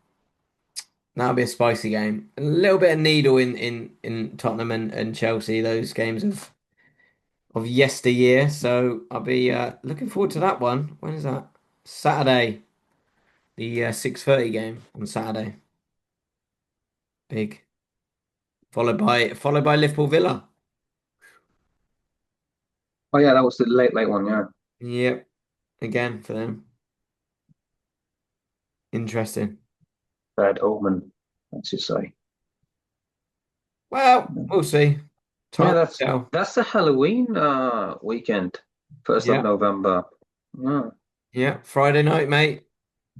that'll be a spicy game. A little bit of needle in Tottenham and Chelsea. Those games of yesteryear. So I'll be looking forward to that one. When is that? Saturday, the 6:30 game on Saturday. Big. Followed by Liverpool Villa. Oh yeah, that was the late one. Yeah, Yep. Again for them. Interesting. bad omen. Let's just say. Well, we'll see. Yeah, Time that's will tell. that's the Halloween weekend, 1st of Yeah. November. Yeah. Yeah. Friday night, mate.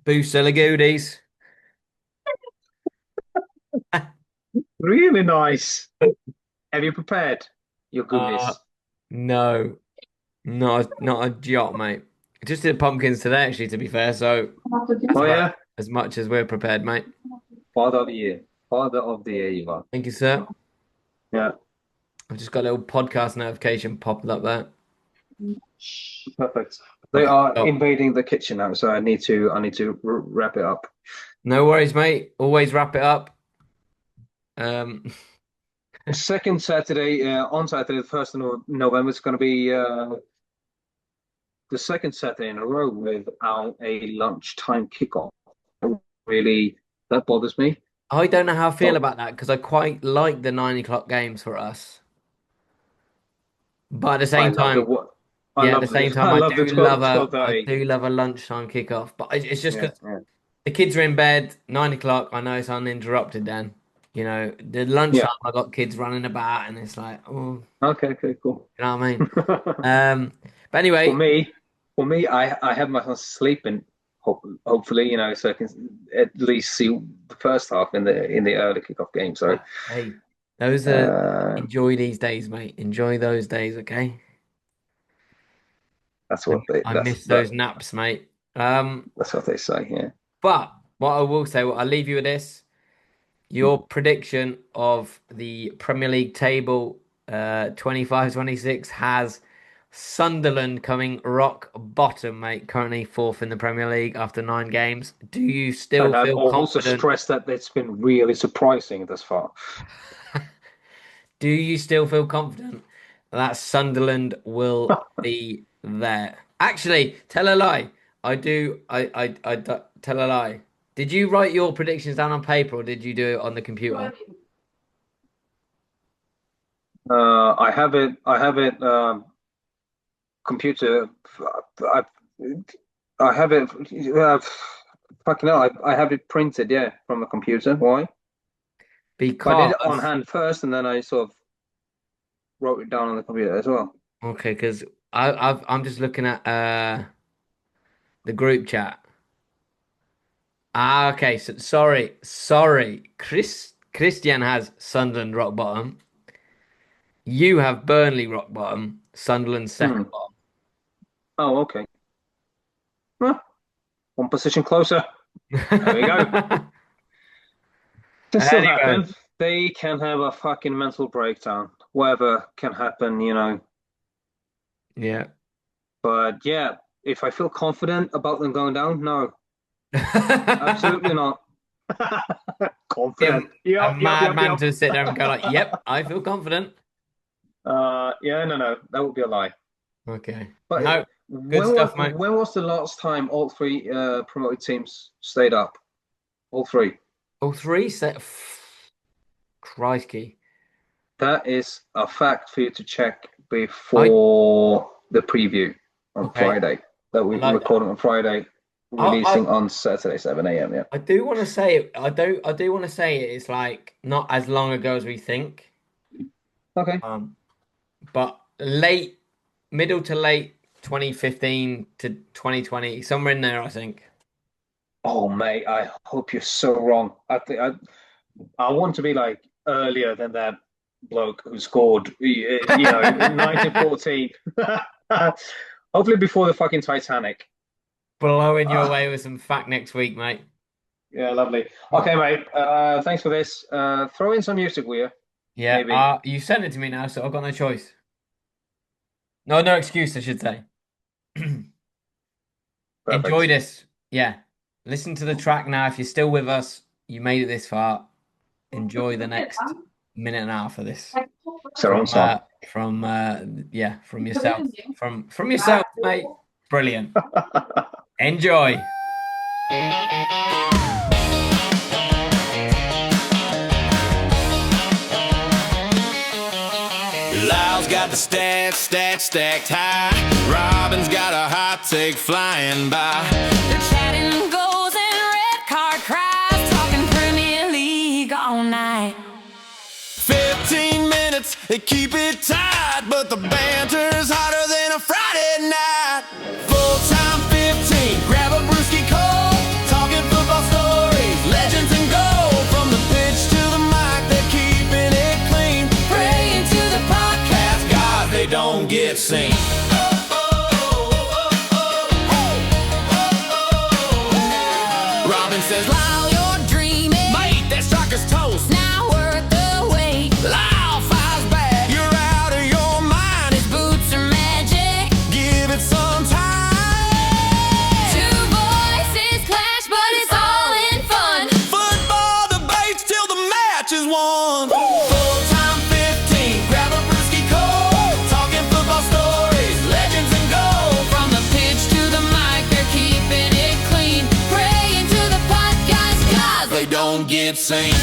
Boost the goodies. Really nice. Have you prepared your Uh, goodies? no, not a jot, mate. Just did pumpkins today, actually, to be fair. So that's Oh about yeah, as much as we're prepared, mate. Father of the Year. Father of the Year, you are. Thank you, sir. Yeah, I've just got a little podcast notification popping up there. perfect. They Okay. are Oh, invading the kitchen now, so I need to wrap it up. no worries, mate. Always wrap it up. Um, Second Saturday, on Saturday, the 1st of November, it's going to be the second Saturday in a row without a lunchtime kickoff. Really, that bothers me. I don't know how I feel Oh, about that because I quite like the 9 o'clock games for us. But at the I same love the time, what. I yeah, at the love same the I time, love the 12, I 12:30. do love a lunchtime kickoff. But it's just Yeah, because yeah, the kids are in bed, 9 o'clock. I know it's uninterrupted. Then, the lunchtime, yeah. I got kids running about, and it's like, oh, Okay, okay, cool. you know what I mean? But For anyway, me, I have my son sleeping. Hopefully, so I can at least see the first half in the early kickoff game. So, hey, those are uh, enjoy these days, mate. Enjoy those days, okay? that's I, what they I miss those naps, mate. that's what they say. Yeah. But what I will say, I'll leave you with this. Your prediction of the Premier League table 25-26 has Sunderland coming rock bottom, mate. Currently fourth in the Premier League after 9 games. Do you still And I'd feel also confident? stress that it's been really surprising thus far. Do you still feel confident that Sunderland will be there? Actually, tell a lie. I do. Tell a lie. Did you write your predictions down on paper or did you do it on the computer? I have it. Computer. I I have it. Fucking hell! I have it printed. Yeah, from a computer. Why? But I did it on because hand first, and then I sort of wrote it down on the computer as well. okay, because I'm just looking at the group chat. Ah, okay. So sorry. Christian has Sunderland rock bottom. You have Burnley rock bottom. Sunderland second Hmm. bottom. Oh, okay. Well, one position closer. There we go. Can still Anyway, happen. They can have a fucking mental breakdown. Whatever can happen. yeah. But yeah, if I feel confident about them going down, no, absolutely not. Confident. A Yep, yep, yep, madman yep. to sit there and go like, "Yep, I feel confident." Yeah, no, that would be a lie. Okay. But No, good when was stuff, mate. when was the last time all three promoted teams stayed up? All three. Oh, three set. Crikey. That is a fact for you to check I before the preview on okay. Friday. That I we like that. recording on Friday, I releasing on Saturday, 7 a.m. Yeah. I do want to say it. I do want to say it. It's like not as long ago as we think. Okay. But late, middle to late 2015 to 2020, somewhere in there, I think. Oh, mate, I hope you're so wrong. I want to be like earlier than that bloke who scored, in 1914. Hopefully before the fucking Titanic. Blowing your Ah, way with some fact next week, mate. yeah, lovely. Okay, mate. Thanks for this. Throw in some music, will you? Yeah, Maybe. you sent it to me now, so I've got no choice. No, no excuse, I should say. Enjoy Perfect. this. Yeah. Listen to the track now. If you're still with us, you made it this far. Enjoy the next minute and a half of this. It's our own song. From yeah, from yourself. From yourself, mate. Brilliant. Enjoy. Lyle's got the stacked high. Robin's got a hot take flying by. They're chatting goals and red card cries, talking Premier League all night. 15 minutes, they keep it tight, but the banter's hotter than a Friday night. Full time 15, grab a brewski cold, talking football stories, legends and gold. From the pitch to the mic, they're keeping it clean. Praying to the podcast, God, they don't get seen. Robin says, Lyle, you're dreaming. mate, that striker's toast. Now worth the wait. Lyle fires back. You're out of your mind. His boots are magic. Give it some time. Two voices clash, but it's all in fun. Football debates till the match is won. Full time 15, grab a brewski cold. Talking football stories, legends and gold. From the pitch to the mic, they're keeping it clean. Praying to the podcast, guys. They don't get seen.